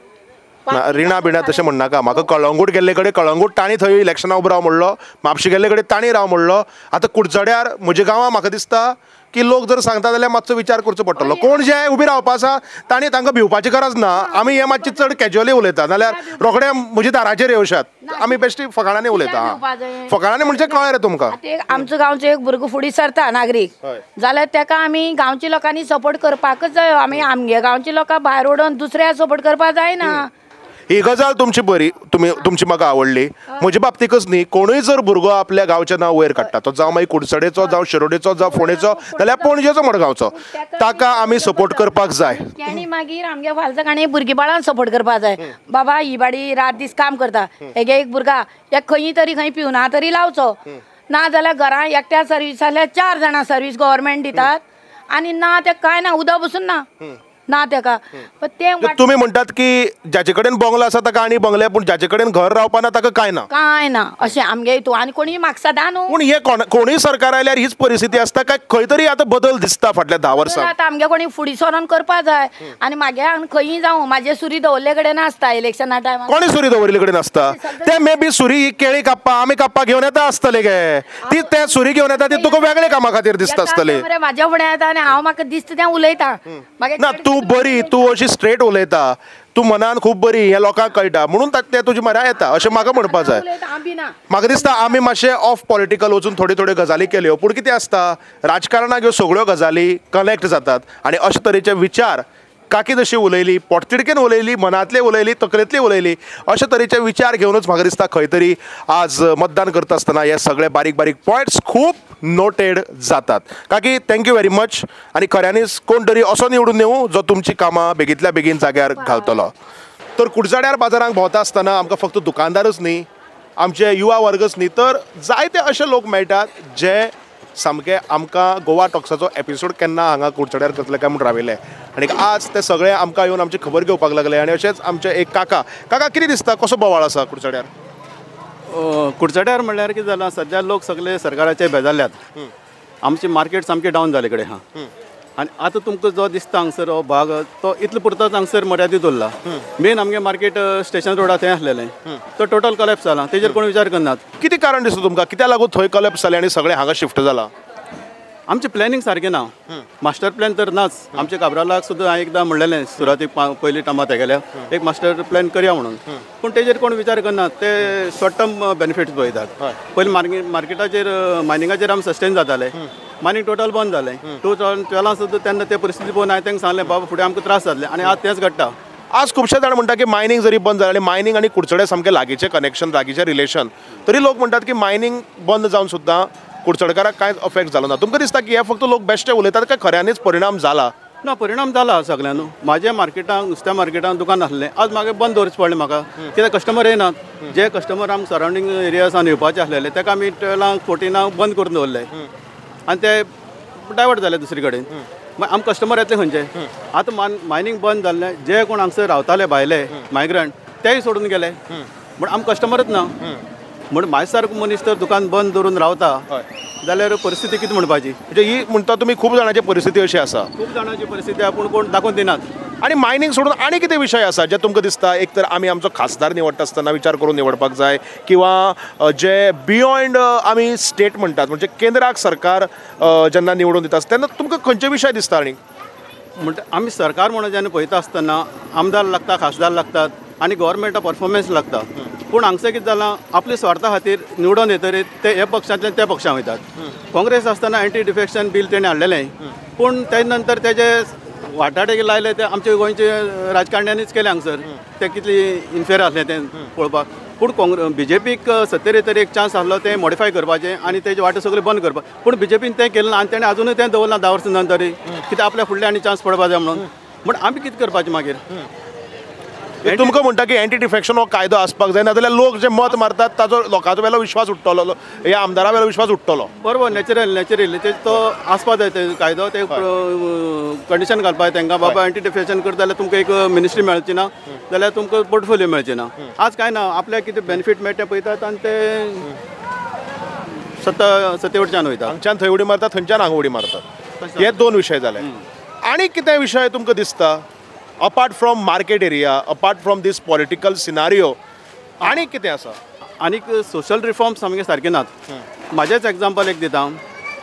Speaker 1: रिणा बिणा तशें म्हणनाका. म्हाका कळंगूट गेल्ले कडेन कळंगूट ताणी थंय इलेक्शना उबो राव म्हणलो. म्हापशी गेल्ले कडेन ताणी राव म्हणलो. आतां कुडचड्यार म्हज्या गांवां म्हाका दिसता की लोक जर सांगता जाल्यार मातसो विचार करचो पडटलो. कोण जे उबी रावपा आसा तांणी तांकां भिवपाची गरज ना. आमी हें मातशी चड कॅज्युअली उलयता नाल्यार रोखडे म्हज्या दाराचेर येवशात आमी बेश्टी फकाणांनी उलयता. फकाणांनी म्हणजे कळ्ळें रे तुमकां.
Speaker 14: आमचो गांवचो एक भुरगो फुडें सरता नागरीक जाल्यार तेका आमी गांवच्या लोकांनी सपोर्ट करपाकच जाय. आमी आमगे गांवच्या लोकांक भायर उडोवन दुसऱ्या सपोर्ट करपाक जायना.
Speaker 1: ही गजाल तुमची बरी तुमची म्हाका आवडली. म्हज्या बाबतीकच न्ही कोणूय जर भुरगो आपल्या गांवचें नांव वयर काडटा तो जावं मागीर कुडचडेचो जावं शिरोडेचो जावं फोंडेचो नाल्यार पणजेचो मडगांवचो ताका आमी सपोर्ट करपाक जाय.
Speaker 14: आनी मागीर आमगे फालसाकाणी भुरगीं बाळांक सपोर्ट करपाक जाय. बाबा ही बाडी रात दीस काम करता हेगे एक भुरगा एक खंय तरी खंय पिवना तरी लावचो ना जाल्यार घरां एकट्या सर्वीस जाल्यार 4 जाणां सर्वीस गव्हर्मेंट दितात आनी ना ते कांय ना उदक बसून ना तेका.
Speaker 1: तुमी म्हणटात की जाचे कडेन बंगलो आसा ताका आनी बंगले पूण जाचे कडेन घर रावपाना ताका कांय ना
Speaker 14: अशें आमगे हितून आनी कोणी म्हाका सदां न्हू.
Speaker 1: पूण हे कोणूय सरकार आयल्यार हीच परिस्थिती आसता काय खंय तरी आतां बदल दिसता फाटल्या 10 वर्सां?
Speaker 14: आतां आमगे कोणी फुडें सरोन करपा जाय आनी मागे खंयी जावं म्हाजे सुरी दवरले कडेन आसता इलेक्शना टायमार.
Speaker 1: कोणी सुरी दवरिल्ले कडेन आसता ते मे बी सुरी ही केळी कापपा आमी कापपाक घेवन येता आसतले गे. ती ते सुरी घेवन येता ती तुका वेगळे कामा खातीर दिसता आसतले.
Speaker 14: म्हाज्या फुडें येता आनी हांव म्हाका दिसता तें उलयता.
Speaker 1: ना तूं बरी तूं अशी स्ट्रेट उलयता तूं मनान खूब बरी हें लोकांक कळटा म्हणून ते तुजे म्हऱ्या येता अशें म्हाका म्हणपाक जाय. म्हाका दिसता आमी मातशे ऑफ पॉलिटिकल वचून थोड्यो गजाली केल्यो पूण कितें आसता राजकारणाक ह्यो सगळ्यो गजाली कनेक्ट जातात आनी अशे तरेचे विचार काकी जशी उलयली पोटतिडकेन उलयली मनांतले उलयली तकलेंतली उलयली अशे तरेचे विचार घेवनूच म्हाका दिसता खंय तरी आज मतदान करता आसतना हे सगळे बारीक बारीक पॉयंट्स खूब नोटेड जातात. काकी थँक्यू व्हेरी मच. आनी खऱ्यांनीच कोण तरी असो निवडून येवं जो तुमची कामां बेगींतल्या बेगीन जाग्यार घालतलो. तर कुडचड्यार बाजारांत भोंवता आसतना आमकां फक्त दुकानदारच न्ही आमचे युवा वर्गच न्ही तर जायते अशे लोक मेळटात जे सामके आमकां गोवा टॉक्साचो एपिसोड केन्ना हांगा कुडचड्यार करतले काय म्हूण राविल्ले आनी आज ते सगळे आमकां येवन आमची खबर घेवपाक लागले आनी अशेंच आमचे एक काका कितें दिसता कसो बोवाळ आसा कुडचड्यार?
Speaker 15: कुडचड्यार म्हणल्यार कितें जालां, सध्या लोक सगळे सरकाराचे बेजारल्यात. आमचे मार्केट सामकें डावन जाले कडेन आहा आनी आतां तुमकां जो दिसता हांगसर हो भाग तो इतलो पुरतोच हांगसर मर्यादीत उरला. मेन आमगे मार्केट स्टेशन रोडार थंय आसलेलें तो टोटल कलेप्स जाला, तेजेर कोण विचार करनात.
Speaker 1: कितें कारण दिसता तुमकां, कित्याक लागून थंय कलेप्स जालें आनी सगळें हांगा शिफ्ट जाला?
Speaker 15: आमचें प्लॅनिंग सारकें ना, मास्टर प्लॅन तर नाच. आमच्या काबरालाक सुद्दां हांवें एकदां म्हणलेलें सुरवातीक पयलीं टायमार तेगेल्या एक मास्टर प्लॅन करया म्हणून, पूण तेजेर कोण विचार करनात. ते शॉर्ट टर्म बेनिफिट्स पळयतात. पयलीं मार्केटाचेर मायनिंगाचेर आमी सस्टेन जाताले, मायनींग टोटल बंद जालें. 2012 सुद्दां तेन्ना ते परिस्थिती पळोवन हांवें तांकां सांगलें बाबा फुडें आमकां त्रास जातले आनी आज तेंच घडटा.
Speaker 1: आज खुबशे जाण म्हणटा की मायनींग जरी बंद जालें आनी मायनींग आनी कुडचडे सामकें लागींचें कनेक्शन, लागींचें रिलेशन, तरी लोक म्हणटात की मायनींग बंद जावन सुद्दां कुडचडकाराक कांयच अफेक्ट जालो ना. तुमकां दिसता की हे फक्त लोक बेश्टे उलयतात काय खऱ्यांनीच परिणाम जाला?
Speaker 15: ना, परिणाम जाला सगळ्यांक. म्हाज्या मार्केटांत नुस्त्या मार्केटांत दुकान आसलें आज म्हाका बंद दवरचें पडलें म्हाका, कित्याक कस्टमर येनात. जे कस्टमर आमकां सरावंडींग एरियासान येवपाचे आसलेले ताका आमी 12 बंद करून दवरले आनी ते डायवर्ट जाले दुसरे कडेन. मागीर आमकां कस्टमर येतले खंयचे? आतां मायनींग बंद जाल्लें, जे कोण हांगसर रावताले भायले मायग्रंट तेय सोडून गेले, म्हण आमकां कस्टमरच ना. म्हण म्हाजे सारको मनीस तर दुकान बंद दवरून रावता जाल्यार परिस्थिती कितें म्हणपाची?
Speaker 1: म्हणजे ही म्हणटा तुमी खूब जाणांची परिस्थिती अशी आसा?
Speaker 15: खूब जाणांची परिस्थिती आहा पूण कोण दाखोवन दिनात.
Speaker 1: आनी मायनींग सोडून आनी कितें विशय आसा जे तुमकां दिसता एक तर आमी आमचो खासदार निवडटा आसतना विचार करून निवडपाक जाय, किंवा जे बियॉन्ड आमी स्टेट म्हणटात म्हणजे केंद्राक सरकार जेन्ना निवडून दिता तेन्ना तुमकां खंयचे विशय दिसता? आनी
Speaker 15: म्हणटा आमी सरकार म्हणून जेन्ना पळयता आसतना आमदार लागता, खासदार लागतात आनी गव्हर्मेंटा परफॉर्मन्स लागता. पूण हांगसर कितें जालां, आपल्या स्वार्था खातीर निवडून येतरीत ते हे पक्षांतल्यान त्या पक्षांत वयतात. काँग्रेस आसतना एंटी डिफेक्शन बील तेणें हाडलेलें, पूण तेजे नंतर तेजे वाटाडे लायले ते आमचे गोंयचे राजकारण्यांनीच केले हांगसर. ते कितली इनफेर आसलें तें पळोवपाक. पूण BJPक सत्तेर येतरी एक चान्स आसलो तें मॉडिफाय करपाचें आनी तेजे वाटे सगळे बंद करपाक. पूण BJPन तें केलें ना आनी तेणें अजुनूय तें दवरलां 10 वर्सां नंतरय, कित्याक आपल्या फुडले आनी चान्स पडपा जाय म्हणून. म्हण आमी कितें करपाचें मागीर?
Speaker 1: तुमकां म्हणटा की एंटी डिफेक्शन हो कायदो आसपाक जाय, नाजाल्यार लोक जे मत मारतात ताजो लोकांचो वेलो विश्वास उठ्ठलो, ह्या आमदारा वेलो विश्वास उठ्ठलो.
Speaker 15: बरोबर, नॅचरली तो आसपा जाय ते कायदो. ते कंडिशन घालपाक जाय तांकां, बाबा एंटी डिफेक्शन करता जाल्यार तुमकां एक मिनिस्ट्री मेळची ना, जाल्यार तुमकां पोर्टफोलियो मेळची ना. आज कांय ना, आपल्याक कितें बेनिफीट मेळटा पळयतात आनी ते सत्ते वटच्यान वयता.
Speaker 1: हांगच्यान थंय उडी मारतात, थंयच्यान हांगा उडी मारतात. हे 2 विशय जाले. आनी कितें विशय तुमकां दिसता apart from market area, apart from this political scenario, आनी कितें आसा?
Speaker 15: आनीक सोशल रिफॉर्म्स सामके सारके नात. म्हाजेच एग्जाम्पल एक दिता.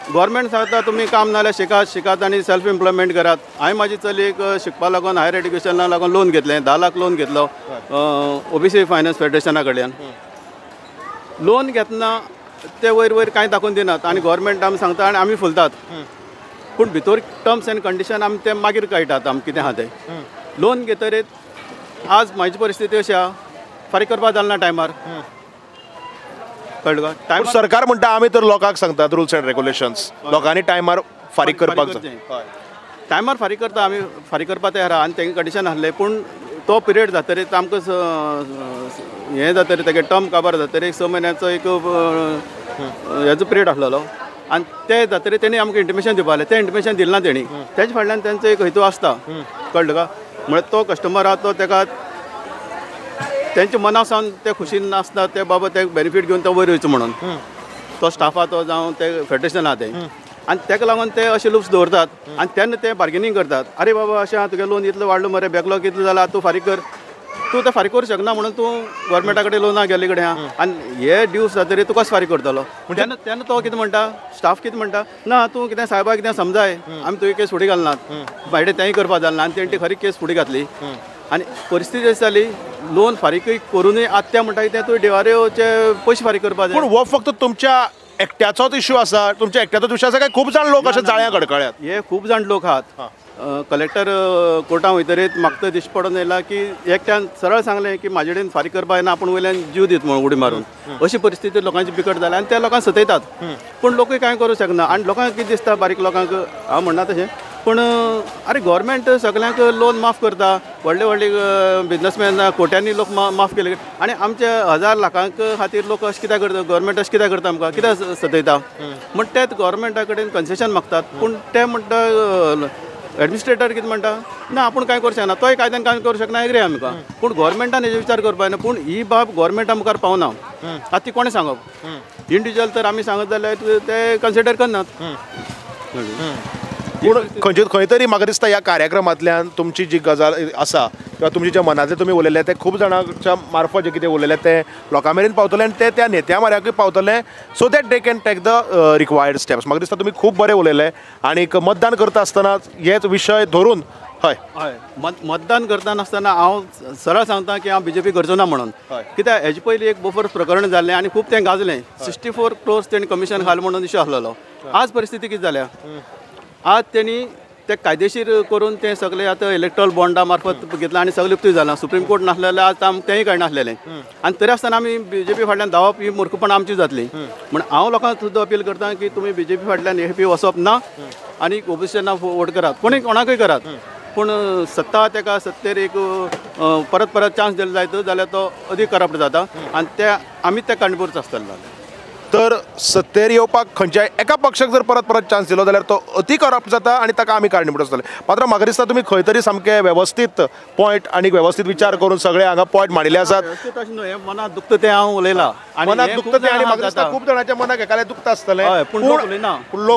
Speaker 15: गव्हर्मेंट सांगता तुमी काम नाल्यार शिकात आनी सेल्फ एम्प्लॉयमेंट करात. हांवें म्हाजी चलयेक शिकपा लागून हायर एड्युकेशना लागून लोन घेतलें, 10 लाख लोन घेतलो OBC फायनान्स फेडरेशना कडल्यान. लोन घेतना ते वयर कांय दाखोवन दिनात आनी गव्हर्मेंट आमी सांगता आनी आमी फुलतात. पूण भितर टर्म्स एंड कंडिशन आमी ते मागीर कळटात आमकां कितें आहा तें. लोन घेतरीत आज म्हाजी परिस्थिती अशी आहा, फारीक करपाक जालना टायमार. कळ्ळें का?
Speaker 1: टायम सरकार म्हणटा आमी तर लोकांक सांगतात रुल्स एंड रेग्युलेशन्स, लोकांनी टायमार फारीक करपाक जाय.
Speaker 15: टायमार फारीक करता आमी, फारीक करपाक तयार आहा आनी तेंगे कंडिशन आसलें. पूण तो पिरियड जातरीत आमकां हें जातरीत तेगे टर्म काबार जातरीत 6 म्हयन्याचो एक हेजो पिरियड आसलेलो आनी ते जातरीत तेणी आमकां इंटिमेशन दिवपाक जालें. तें इंटिमेशन दिलें ना तेणी. तेजे फाटल्यान तेंचो एक हेतू आसता. कळ्ळें का? म्हळ्यार तो कस्टमर आहा तो तेका तेंच्या मना सावन ते खुशीन नासता ते बाबा ते बेनिफीट घेवन तो वयर वयचो म्हणून. तो स्टाफ आहा तो जावं ते फेडरेशन आहा तें, आनी तेका लागून ते अशे लुप्स दवरतात आनी तेन्ना ते बार्गेनींग करतात. आरे बाबा अशें आहा, तुगे लोन इतलो वाडलो मरे, बॅकलॉग कितलो जाला, तूं फारीक कर. तूं तें फारीक करूंक शकना म्हणून तूं गव्हर्मेंटा कडेन लोना गेल्ले कडेन आहा आनी हे ड्यूज जातरीत तुका फारीक करतलो. तेन्ना तो कितें म्हणटा, स्टाफ कितें म्हणटा, ना तूं कितें साहेबाक कितें समजाय, आमी तुवें केस फुडें घालनात. भायले तेंय करपाक जालना आनी तेणी खरी केस फुडें घातली आनी परिस्थिती अशी जाली. लोन फारीकय करूनय आतां त्या म्हणटा कितें तुवें डिआरओचे पयशे फारीक करपाक जाय.
Speaker 1: पूण हो फक्त तुमच्या एकट्याचोच इश्यू आसा, तुमच्या एकट्याचोच इश्यू आसा काय खूब जाण लोक अशे जाळ्याक अडकळ्यात?
Speaker 15: हे खूब जाण लोक आहात. कलेक्टर कोर्टान वयतरीत म्हाका दिश्टी पडून येयला की एकट्यान सरळ सांगलें की म्हाजे कडेन फारीक करपा येना, आपूण वयल्यान जीव दित म्हणून उडी मारून. अशी परिस्थिती लोकांची बिकट जाल्या आनी त्या लोकांक सतयतात. पूण लोकूय कांय करूं शकना आनी लोकांक कितें दिसता, बारीक लोकांक हांव म्हणना तशें, पूण आरे गव्हर्मेंट सगळ्यांक लोन माफ करता, व्हडले बिजनसमॅन कोट्यांनी लोक माफ केले आनी आमचे 1000 लाखांक खातीर लोक अशें कित्याक करता, गव्हर्मेंट अशें कित्याक करता, आमकां कित्याक सतयता. म्हण तेच गव्हर्मेंटा कडेन कन्सेशन मागतात. पूण ते म्हणटा एडमिनिस्ट्रेटर कितें म्हणटा ना आपूण कांय करूं शकना तोय कायद्यान कांय करूं शकना एग्री आमकां पूण गोवोरमेंटान हेजे विचार करपाक जाय पूण ही बाब गोवोरमेंटा मुखार पावना आतां ती कोणें सांगप इंडिविज्युअल तर आमी सांगत जाल्यार ते कन्सिडर करनात
Speaker 1: पूण खंय तरी म्हाका दिसता ह्या कार्यक्रमांतल्यान तुमची जी गजाल आसा किंवा तुमचे जे मनांतले तुमी उलयले ते खूब जाणांच्या मार्फत जे कितें उलयले ते लोकां मेरेन पावतले आनी ते त्या नेत्या म्हऱ्याकूय पावतले so that they can take the required steps म्हाका दिसता तुमी खूब बरें उलयले आनी मतदान करता आसतना हेच विशय धरून हय
Speaker 15: हय मतदान करता आसतना हांव सरळ सांगता की हांव BJP करचो ना म्हणून कित्याक हेजे पयलीं एक बोफोर्स प्रकरण जाल्लें आनी खूब तें गाजलें 64 crores तेणी कमिशन घाल म्हणून इशू आसलेलो आज परिस्थिती कितें जाल्या आज तेणी ते कायदेशीर करून ते सगळे आतां इलेक्ट्रल बॉन्डा मार्फत घेतला आनी सगळें उक्ती जालां सुप्रीम कोर्ट नासलेलें आज तेंय कळनासलेलें आनी तरी आसतना आमी BJP फाटल्यान धांवप ही मुर्खपणां आमची जातली म्हण हांव लोकांक सुद्दां अपील करता की तुमी BJP फाटल्यान हे वचप ना आनी ओबिसीना वोट करात कोणी कोणाकय करात पूण सत्ता तेका सत्तेर एक परत परत चान्स दिलो जायत जाल्यार तो अदीक करप्ट जाता आनी ते आमी ते काणकोरच आसतले
Speaker 1: तर सत्तेर येवपाक खंयच्याय एका पक्षाक जर परत परत चान्स दिलो जाल्यार तो अति करप्ट जाता आनी ताका आमी कारणीभूत आसतले मात्र म्हाका दिसता तुमी खंय तरी सामके वेवस्थीत पॉयंट आनी वेवस्थीत विचार करून सगळे हांगा पॉयंट मांडिल्ले आसात
Speaker 15: तशें न्हू हें मनांत दुखता तें हांव उलयलां
Speaker 1: मनांत दुखता तें आनी म्हाका दिसता खूब जाणांच्या मनाक एकाले दुखता आसतलें
Speaker 15: पूण लोक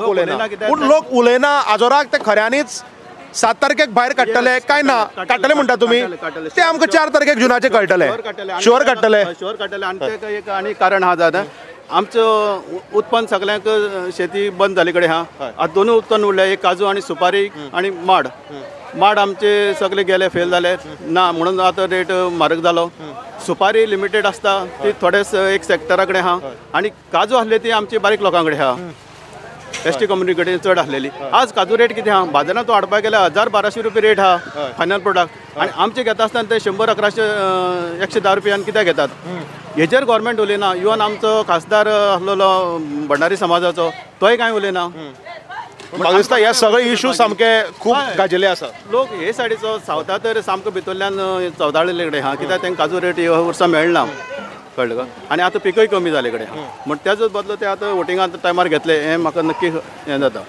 Speaker 15: उलयना
Speaker 1: पूण लोक उलयना आजोराक ते खऱ्यांनीच 7 तारखेक भायर काडटले काय ना काडटले म्हणटा तुमी ते आमकां 4 तारखेक जुनाचे कळटले शुअर काडटले
Speaker 15: आनी ते एक आनी कारण आहा जाता आमचं उत्पन्न सगळ्यांक शेती बंद जाले कडेन आहा आतां दोनूय उत्पन्न उरले एक काजू आनी सुपारी आनी माड आमचे सगळे गेले फेल जाले ना म्हणून आतां रेट म्हारग जालो सुपारी लिमिटेड आसता ती थोडे एक सेक्टरा कडेन आहा आनी काजू आसले ती आमची बारीक लोकां कडेन आहा एसटी कम्युनिटी कडेन चड आसलेली आज काजू रेट कितें आहा बाजारांत हाडपाक गेल्यार 1000-1200 रुपया रेट आहा फायनल प्रोडक्ट आनी आमचे घेता आसतना ते 100-1100 110 रुपयान कित्याक घेतात हेजेर गोवोरमेंट उलयना इवन आमचो खासदार आसलेलो भंडारी समाजाचो तोय कांय उलयना
Speaker 1: म्हाका दिसता हे सगळे इशू सामके खूब गाजिल्ले आसा
Speaker 15: लोक हे सायडीचो सावथा तर सामको भितरल्यान चवदाळिल्ले कडेन आहा कित्याक तांकां काजू रेट ह्या वर्सा मेळना कळ्ळें का आनी आतां पिकय कमी जाले कडेन म्हण तेजोच बदलो ते आतां वोटिंगा टायमार घेतले हें म्हाका नक्की हें जाता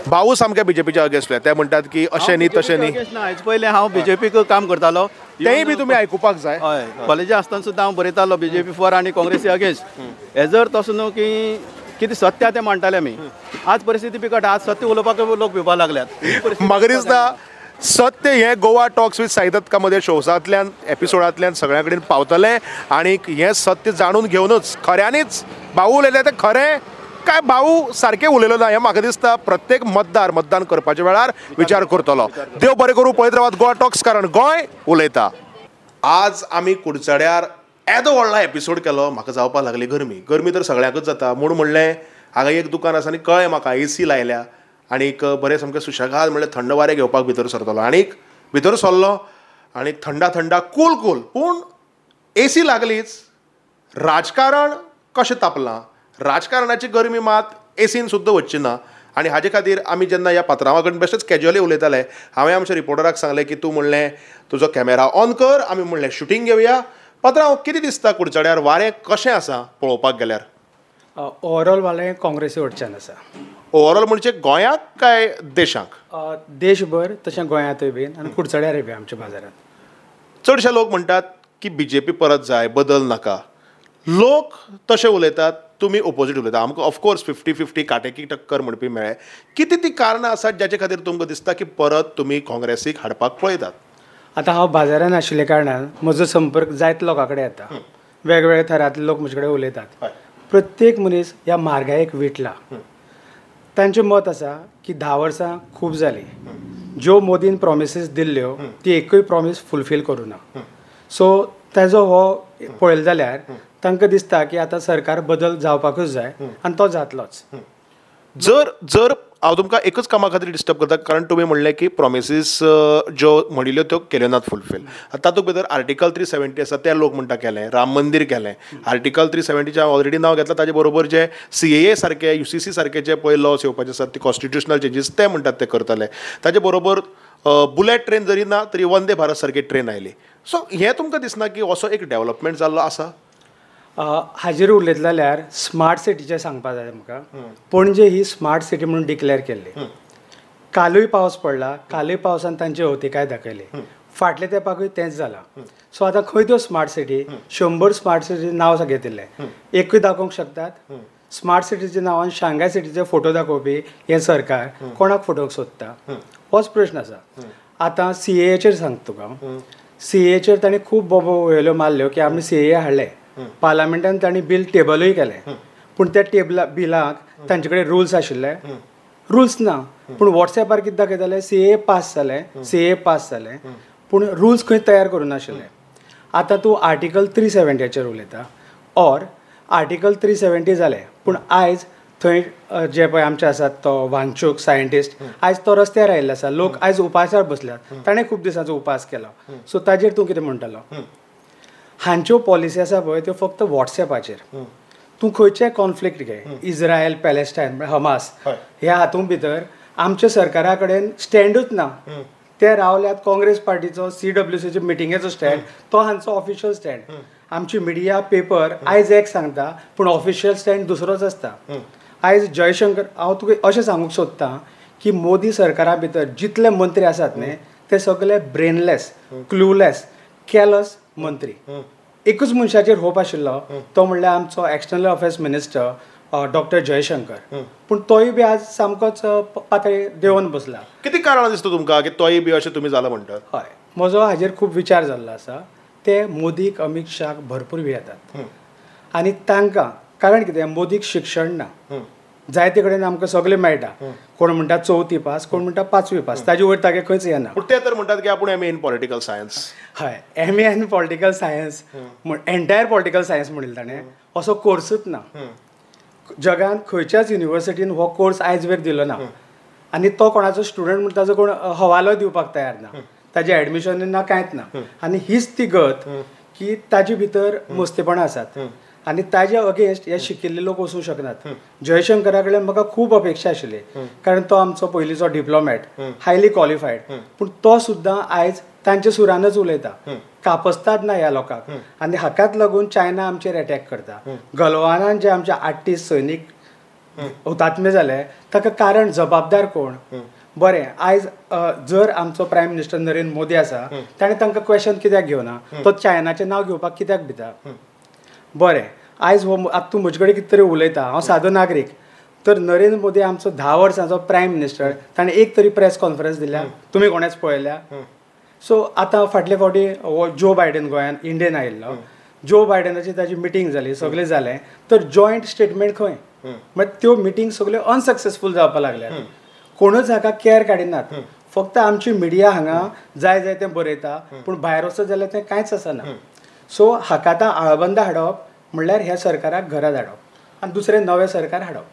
Speaker 1: भाऊ सामके BJPच्या अगेन्स्ट ते म्हणटात की अशें न्ही तशें न्ही
Speaker 15: हेज पयलें हांव BJPक काम करतालो
Speaker 1: तेंय बी तुमी आयकुपाक जाय
Speaker 15: हय कॉलेजा आसतना सुद्दां हांव बरयतालो BJP फॉर आनी काँग्रेसी अगेन्स्ट हे जर तसो न्हू की कितें सत्य तें मांडटाले आमी आज परिस्थिती बिकट आज सत्य उलोवपाक लोक भिवपाक लागल्यात
Speaker 1: म्हाका दिसता सत्य हे गोवा टॉक्स विथ साई दत्ता मध्ये शोसांतल्यान एपिसोडांतल्यान सगळ्या कडेन पावतले आणि हे सत्य जाणून घेवनूच खऱ्यांनीच भाऊ उलयले ते खरें काय भाऊ सारकें उलयलो ना हें म्हाका दिसता प्रत्येक मतदान करपाच्या वेळार विचार करतलो देव बरें करूं पळयत रावात गोवा टॉक्स कारण गोंय उलयता आज आमी कुडचड्यार येदो व्हडलो एपिसोड केलो म्हाका जावपाक लागली गरमी तर सगळ्यांकच जाता म्हूण म्हणलें हांगा एक दुकान आसा आनी कळ्ळें म्हाका AC लायल्या आनीक बरें सामकें सुशेगाद म्हणल्यार थंड वारें घेवपाक भितर सरतलो आनीक भितर सरलो आनी थंडा कूल पूण AC लागलीच राजकारण कशें तापलां राजकारणाची गरमी मात एसीन सुद्दां वचची ना आनी हाजे खातीर आमी जेन्ना ह्या पात्रांवा कडेन बेश्टेच कॅज्युअली उलयताले हांवें आमच्या रिपोर्टराक सांगलें की तूं म्हणलें तुजो कॅमेरा ऑन कर आमी म्हणलें शुटींग घेवया पात्रांव कितें दिसता कुडचड्यार वारें कशें आसा पळोवपाक गेल्यार
Speaker 16: ओवरऑल वारें काँग्रेसी वटच्यान आसा
Speaker 1: ओवरऑल म्हणजे गोंयाक काय देशाक
Speaker 16: देशभर तशें गोंयांतूय बीन आनी कुडचड्यारूय बी आमच्या बाजारांत
Speaker 1: चडशे लोक म्हणटात की BJP परत जाय बदल नाका लोक तशें उलयतात तुमी ओपोजीट उलयता आमकां ऑफकोर्स 50-50 काटेकी टक्कर म्हणपी मेळ्ळे कितें ती कारणां आसात जाचे खातीर तुमकां दिसता की परत तुमी काँग्रेसीक हाडपाक पळयतात
Speaker 16: आतां हांव बाजारांत आशिल्ले कारणान म्हजो संपर्क जायत लोकां कडेन येता वेगवेगळ्या थरांतले लोक म्हजे कडेन उलयतात प्रत्येक मनीस ह्या म्हारगायेक विटला तांचें मत आसा की 10 वर्सां खूब जालीं ज्यो मोदीन प्रॉमिसीस दिल्ल्यो ती एकूय प्रॉमीस फुलफील करूं ना सो ताजो हो पळयलो जाल्यार तांकां दिसता की आतां सरकार बदल जावपाकूच जाय आनी तो जातलोच
Speaker 1: जर हांव तुमकां एकच कामा खातीर डिस्टर्ब करता कारण तुमी म्हणलें की प्रॉमिसीस ज्यो म्हणिल्ल्यो त्यो केल्यो नात फुलफील तातूंत भितर आर्टिकल 370 आसा ते लोक म्हणटा केलें राम मंदीर केलें आर्टिकल 370 ऑलरेडी नांव घेतलां ताजे बरोबर जे CAA सारके UCC सारके जे पळय लॉस येवपाचे आसात ते कॉन्स्टिट्युशनल चेंजीस ते म्हणटात ते करतले ताजे बरोबर बुलेट ट्रेन जरी ना तरी वंदे भारत सारकी ट्रेन आयली सो हें तुमकां दिसना की असो एक डेव्हलपमेंट जाल्लो आसा
Speaker 16: हाजेर उलयत जाल्यार स्मार्ट सिटीचें सांगपाक जाय म्हाका पणजे ही स्मार्ट सिटी म्हणून डिक्लेअर केल्ली कालूय पावस पडला, कालूय पावसान तांचे अवतिकाय दाखयली. फाटल्या तेंपाकूय तेंच जालां. सो आतां खंय त्यो स्मार्ट सिटी 100 स्मार्ट सिटी नांव घेतिल्लें, एकूय दाखोवंक शकतात? स्मार्ट सिटीच्या नांवान शांघाय सिटीचे फोटो दाखोवपी हें सरकार कोणाक फोटोक सोदता? होच प्रश्न आसा. आतां CAAचेर सांगता तुका, CAAचेर तांणी खूब बोबो वयल्यो मारल्यो की आमी CAA हाडले, पार्लमेंटान तांणी बिल टेबलूय केलें, पूण त्या बिलाक तांचे कडेन रुल्स आशिल्ले? रुल्स ना. पूण वॉट्सॅपार कितें दाखयताले CAA पास जालें, पूण रुल्स खंय तयार करूं नाशिल्ले. आतां तूं आर्टिकल 370चेर उलयता, ऑर आर्टिकल 370 जालें, पूण आयज थंय जे पळय आमचे आसात तो वांगचूक सायंटिस्ट आयज तो रस्त्यार आयिल्लो आसा. लोक आयज उपासार बसल्यात, ताणें खूब दिसांचो उपास केलो. सो ताजेर तूं कितें म्हणटलो? हांच्यो पॉलिसी आसा पळय त्यो फक्त वॉट्सॅपाचेर. तूं खंयचें कॉन्फ्लिक्ट घे, इज्रायल पॅलेस्टायन हमास, ह्या हातूंत भितर आमच्या सरकारा कडेन स्टँडूच ना. ते रावल्यात काँग्रेस पार्टीचो CWCचे मिटिंगेचो स्टँड, तो हांचो ऑफिशियल स्टँड. आमची मिडिया पेपर आयज एक सांगता पूण ऑफिशियल स्टँड दुसरोच आसता. आयज जयशंकर, हांव तुका अशें सांगूंक सोदतां की मोदी सरकारा भितर जितले मंत्री आसात न्ही ते सगळे ब्रेनलेस, क्लूलेस, केलस मंत्री. एकूच मनशाचेर होप आशिल्लो, तो म्हणल्यार आमचो external affairs minister doctor Jaishankar, पूण तोय बी आज सामकोच पातळी देंवन बसला.
Speaker 1: कितें कारणां दिसता तुमकां की तोय बी अशें तुमी जाला म्हणटात?
Speaker 16: हय, म्हजो हाजेर खूब विचार जाल्लो आसा. ते मोदीक अमित शाक भरपूर येतात आनी तांकां कारण कितें, मोदीक शिक्षण ना. जायते कडेन आमकां सगळें मेळटा. कोण म्हणटा 4थी पास, कोण म्हणटा 5वी पास, ताजे वयर तागे खंयच येना.
Speaker 1: पूण ते तर म्हणटात की आपूण MA इन पॉलिटिकल सायन्स.
Speaker 16: हय, MA in political science, entire political science म्हणिल्लो ताणें, असो कोर्सूच ना. जगान खंयच्याच युनिवर्सिटीन हो कोर्स आयज वेर दिलो ना. आनी तो कोणाचो स्टुडंट म्हणटा ताजो कोण हवालो दिवपाक तयार ना, ताजें एडमिशन ना, कांयच ना. आनी हीच ती गत की ताजे भितर मस्तेपणां आसात आनी ताजे अगेन्स्ट हे शिकिल्ले लोक वचूंक शकनात. जयशंकरा कडेन म्हाका खूब अपेक्षा आशिल्ली, कारण तो आमचो पयलींचो डिप्लोमॅट, हायली क्वॉलिफायड, पूण तो सुद्दां आयज तांच्या सुरानच उलयता. कापस्ताद ना ह्या लोकांक. आनी हाकाच लागून चायना आमचेर अटॅक करता. गलवानान जे आमचे 38 सैनीक हुतात्मे जाले ताका कारण जबाबदार कोण? बरें, आयज जर आमचो प्रायम मिनिस्टर नरेंद्र मोदी आसा, ताणें तांकां क्वेश्चन कित्याक घेवना? तो चायनाचें नांव घेवपाक कित्याक भिता? बरें, आयज हो आतां तूं म्हजे कडेन कितें तरी उलयता, हांव सादो नागरीक, तर नरेंद्र मोदी आमचो 10 वर्सांचो प्रायम मिनिस्टर, ताणें एक तरी प्रेस कॉन्फरन्स दिल्या? तुमी कोणेच पळयल्या? सो आतां फाटले फावटी जो बायडन गोंयांत इंडियन आयिल्लो, जो बायडनाची ताजी मिटींग जाली, सगळें जालें, तर जॉयंट स्टेटमेंट खंय? मागीर त्यो मिटींग सगल्यो अनसक्सेसफूल जावपाक लागल्यात. कोणूच हाका केअर काडिनात. फक्त आमची मिडिया हांगा जाय तें बरयता, पूण भायर वचत जाल्यार तें कांयच आसना. सो हाका आतां आळबंद हाडप म्हणल्यार ह्या सरकाराक घरा धाडप आनी दुसरें नवें सरकार हाडप.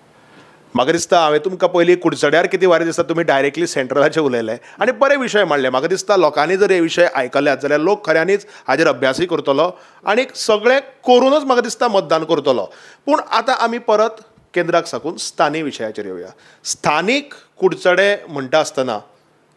Speaker 1: म्हाका दिसता हांवें तुमकां पयलीं कुडचड्यार कितें वारें दिसता तुमी डायरेक्टली सेंट्रलाचेर उलयले आनी बरे विशय मांडले. म्हाका दिसता लोकांनी जर हे विशय आयकल्यात जाल्यार लोक खऱ्यांनीच हाजेर अभ्यासूय करतलो आनी सगळें करूनच म्हाका दिसता मतदान करतलो. पूण आतां आमी परत केंद्राक साकून स्थानीक विशयाचेर येवया. स्थानीक कुडचडे म्हणटा आसतना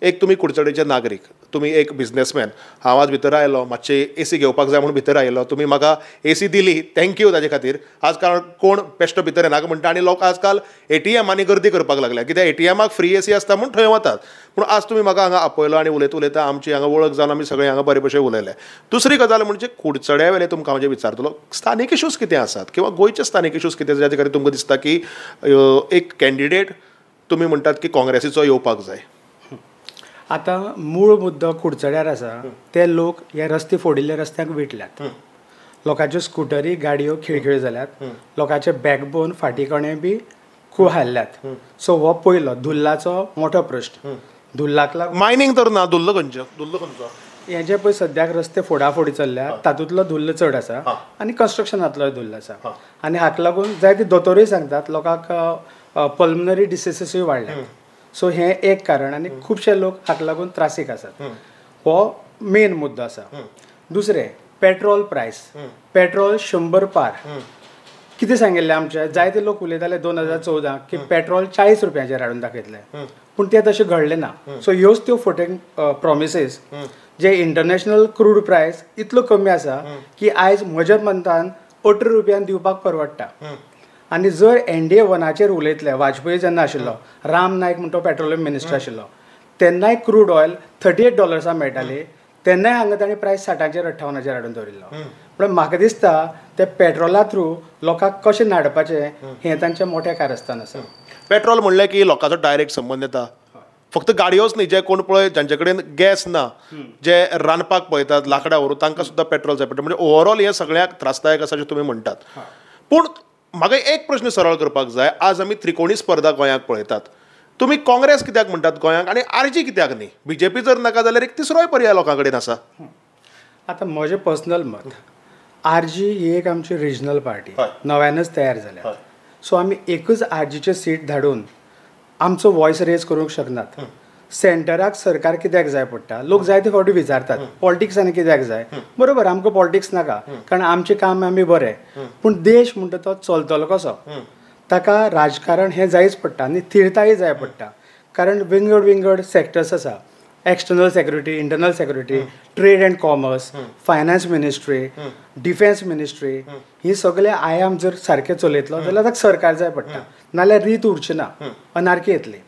Speaker 1: एक तुमी कुडचडेचे नागरीक, तुमी एक बिझनेसमॅन. हांव आज भितर आयलो, मातशी AC घेवपाक जाय म्हणून भितर आयलो, तुमी म्हाका AC दिली, थँक्यू ताजे खातीर. आज काल कोण बेश्टो भितर येनाका म्हणटा आनी लोक आजकाल ATMांनी गर्दी करपाक लागल्या, कित्याक ATMाक फ्री AC आसता म्हणून थंय वतात. पूण आज तुमी म्हाका हांगा आपयलो आनी उलयता आमची हांगा वळख जावन आमी सगळें हांगा बरे भशेन उलयले. दुसरी गजाल म्हणजे कुडचड्या वेले तुमकां हांव विचारतलो, स्थानीक इश्यूज कितें आसात किंवा गोंयचे स्थानीक इश्यूज कितें जाचे खातीर तुमकां दिसता की एक कॅन्डिडेट तुमी म्हणटात की काँग्रेसीचो येवपाक जाय?
Speaker 16: आतां मूळ मुद्दो कुडचड्यार आसा, ते लोक हे रस्ते फोडिल्ले रस्त्याक विटल्यात. लोकांच्यो स्कुटरी गाडयो खिळखिळ जाल्यात, लोकांचे बॅकबोन फाटीकणे बी खूब हाल्ल्यात. सो हो पयलो धुल्लाचो मोठो प्रश्न. धुल्लाक लागून
Speaker 1: मायनींग तर ना, धुल्ल खंयचो?
Speaker 16: हे जे पळय सद्याक रस्ते फोडाफोडी चल्ल्या तातूंतलो धुल्ल चड आसा आनी कन्स्ट्रक्शनांतलोय धुल्ल आसा. आनी हाका लागून जायते दोतोरूय सांगतात लोकांक पल्मनरी डिसिसीसूय वाडल्यात. सो हें एक कारण आनी खुबशे लोक हाका लागून त्रासीक आसात. हो मेन मुद्दो आसा. दुसरें पेट्रोल प्रायस. पेट्रोल 100 पार. कितें सांगिल्लें आमचे जायते लोक उलयताले 2014 की पेट्रोल 40 रुपयाचेर हाडून दाखयतले, पूण तें तशें घडलें ना. सो ह्योच त्यो फोटेन प्रॉमिसीस जे इंटरनॅशनल क्रूड प्रायस इतलो कमी आसा की आयज म्हज्या मंतान 18 रुपयान दिवपाक परवडटा. आनी जर NDA 1चेर उलयतले, वाजपेयी जेन्ना आशिल्लो, राम नायक म्हणून तो पेट्रोलियम मिनिस्टर आशिल्लो, तेन्नाय क्रूड ऑयल $38 मेळटाली, तेन्नाय हांगा तांणी प्रायस 60-58 हाडून दवरिल्लो. पण म्हाका दिसता ते पेट्रोला थ्रू लोकांक कशें नाडपाचें हें तांचें मोठें कारस्थान आसा.
Speaker 1: पेट्रोल म्हणलें की लोकांचो डायरेक्ट संबंद येता. फक्त गाडयोच न्ही, जे कोण पळय जांचे कडेन गॅस ना, जे रांदपाक पळयतात लांकडां व्हरून, तांकां सुद्दां पेट्रोल जाय पडटा. म्हणजे ओवरऑल हें सगळ्याक त्रासदायक आसा अशें तुमी म्हणटात. पूण म्हाका एक प्रश्न सरळ करपाक जाय. आज आमी त्रिकोणी स्पर्धा गोंयांत पळयतात. तुमी काँग्रेस कित्याक म्हणटात गोंयांत आनी आरजी कित्याक न्ही? बीजेपी जर नाका जाल्यार एक तिसरोय पर्याय लोकां कडेन आसा.
Speaker 16: आतां म्हजें पर्सनल मत, आरजी ही एक आमची रिजनल पार्टी नव्यानच तयार जाल्या. सो आमी एकच आरजीचें सीट धाडून आमचो वॉयस रेज करूंक शकनात. सेंटराक सरकार कित्याक जाय पडटा? लोक जायते फावटी विचारतात पॉलिटिक्सांनी कित्याक जाय. बरोबर, आमकां पॉलिटिक्स नाका, कारण आमचें काम आमी बरें. पूण देश म्हणटा तो चलतलो कसो? ताका राजकारण हें जायच पडटा आनी स्थिरताय जाय पडटा. कारण विंगड सेक्टर्स आसा. External security, internal security, trade and commerce, finance ministry, defence ministry, ही सगळे आयाम जर सारके चलयतलो जाल्यार ताका सरकार जाय पडटा, नाल्यार रीत उरची ना, अनार्की येतली.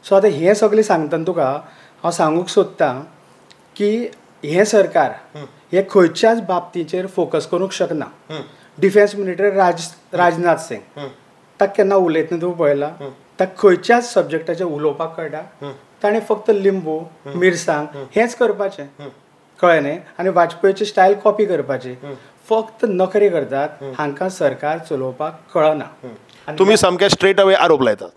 Speaker 16: सो आतां हें सगळें सांगतना तुका हांव सांगूंक सोदतां की हें सरकार हे खंयच्याच बाबतीचेर फोकस करूंक शकना. डिफेन्स मिनिस्टर राजनाथ सिंग, ताका केन्ना उलयतना तूं पळयला? ताका खंयच्याच सब्जेक्टाचेर उलोवपाक कळटा. ताणें फक्त लिंबू, मिरसांग हेंच करपाचें, कळ्ळें न्ही? आनी वाजपेयीची स्टायल कॉपी करपाची. फक्त नखरे करतात, हांकां सरकार चलोवपाक कळना.
Speaker 1: तुमी सामके स्ट्रेट अवे आरोप लायतात.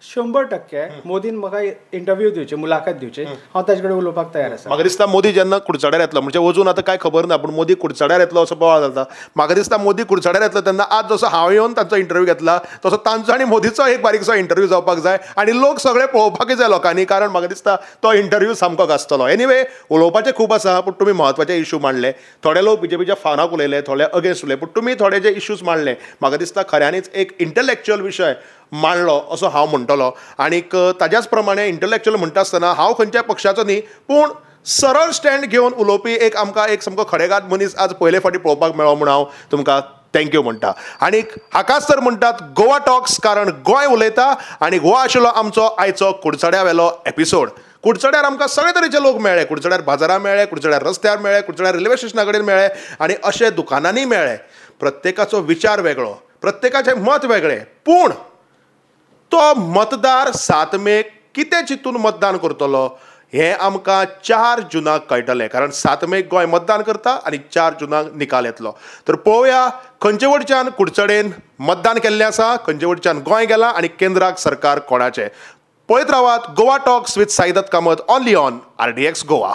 Speaker 16: 100% मोदीन म्हाका इंटरव्यू दिवचे, मुलाखत दिवचे, हांव ताजे कडेन उलोवपाक तयार आसा.
Speaker 1: म्हाका दिसता मोदी जेन्ना कुडचड्यार येतलो, म्हणजे अजून आतां कांय खबर ना, पूण मोदी कुडचड्यार येतलो असो बोवाळ जाता. म्हाका दिसता मोदी कुडचड्यार येतलो तेन्ना आज जसो हांव येवन तांचो इंटरव्यू घेतला तसो तांचो आनी मोदीचो एक बारीकसो इंटरव्यू जावपाक जाय आनी लोक सगळे पळोवपाकय जाय लोकांनी, कारण म्हाका दिसता तो इंटरव्यू सामको गाजतलो. एनिवे, उलोवपाचें खूब आसा, पूण तुमी म्हत्वाचे इश्यू मांडले. थोडे लोक बीजेपीच्या फानाक उलयले, थोडे अगेन्स्ट उलयले, पूण तुमी थोडे जे इश्यूज मांडले म्हाका दिसता खऱ्यांनीच एक इंटलेक्च्युअल विशय मांडलो असो हांव म्हणटलो. आनीक ताज्याच प्रमाणे इंटलेक्च्युअल म्हणटा आसतना हांव खंयच्याय पक्षाचो न्ही, पूण सरळ स्टँड घेवन उलोवपी आमकां एक सामको खडेगाद मनीस आज पयले फावटी पळोवपाक मेळ्ळो म्हूण हांव तुमकां थँक्यू म्हणटा. आनीक हाकाच तर म्हणटात गोवा टॉक्स, कारण गोंय उलयता. आनी हो आशिल्लो आमचो आयचो कुडचड्या वेलो एपिसोड. कुडचड्यार आमकां सगळे तरेचे लोक मेळ्ळे. कुडचड्यार बाजारां मेळ्ळे, कुडचड्यार रस्त्यार मेळ्ळे, कुडचड्यार रेल्वे स्टेशना कडेन मेळ्ळे आनी अशे दुकानांनी मेळ्ळे. प्रत्येकाचो विचार वेगळो, प्रत्येकाचें मत वेगळें, पूण तो मतदार 7 मेक कितें चिंतून मतदान करतलो हें आमकां 4 जूनाक कळटलें. कारण 7 मेक गोंय मतदान करता आनी 4 जूनाक निकाल येतलो. तर पळोवया खंयचे वटच्यान कुडचडेन मतदान केल्लें आसा, खंयचे वटच्यान गोंय गेलां आनी केंद्राक सरकार कोणाचें. पळयत रावात Goa talks with Saidatt Kamat, only on RDX Goa.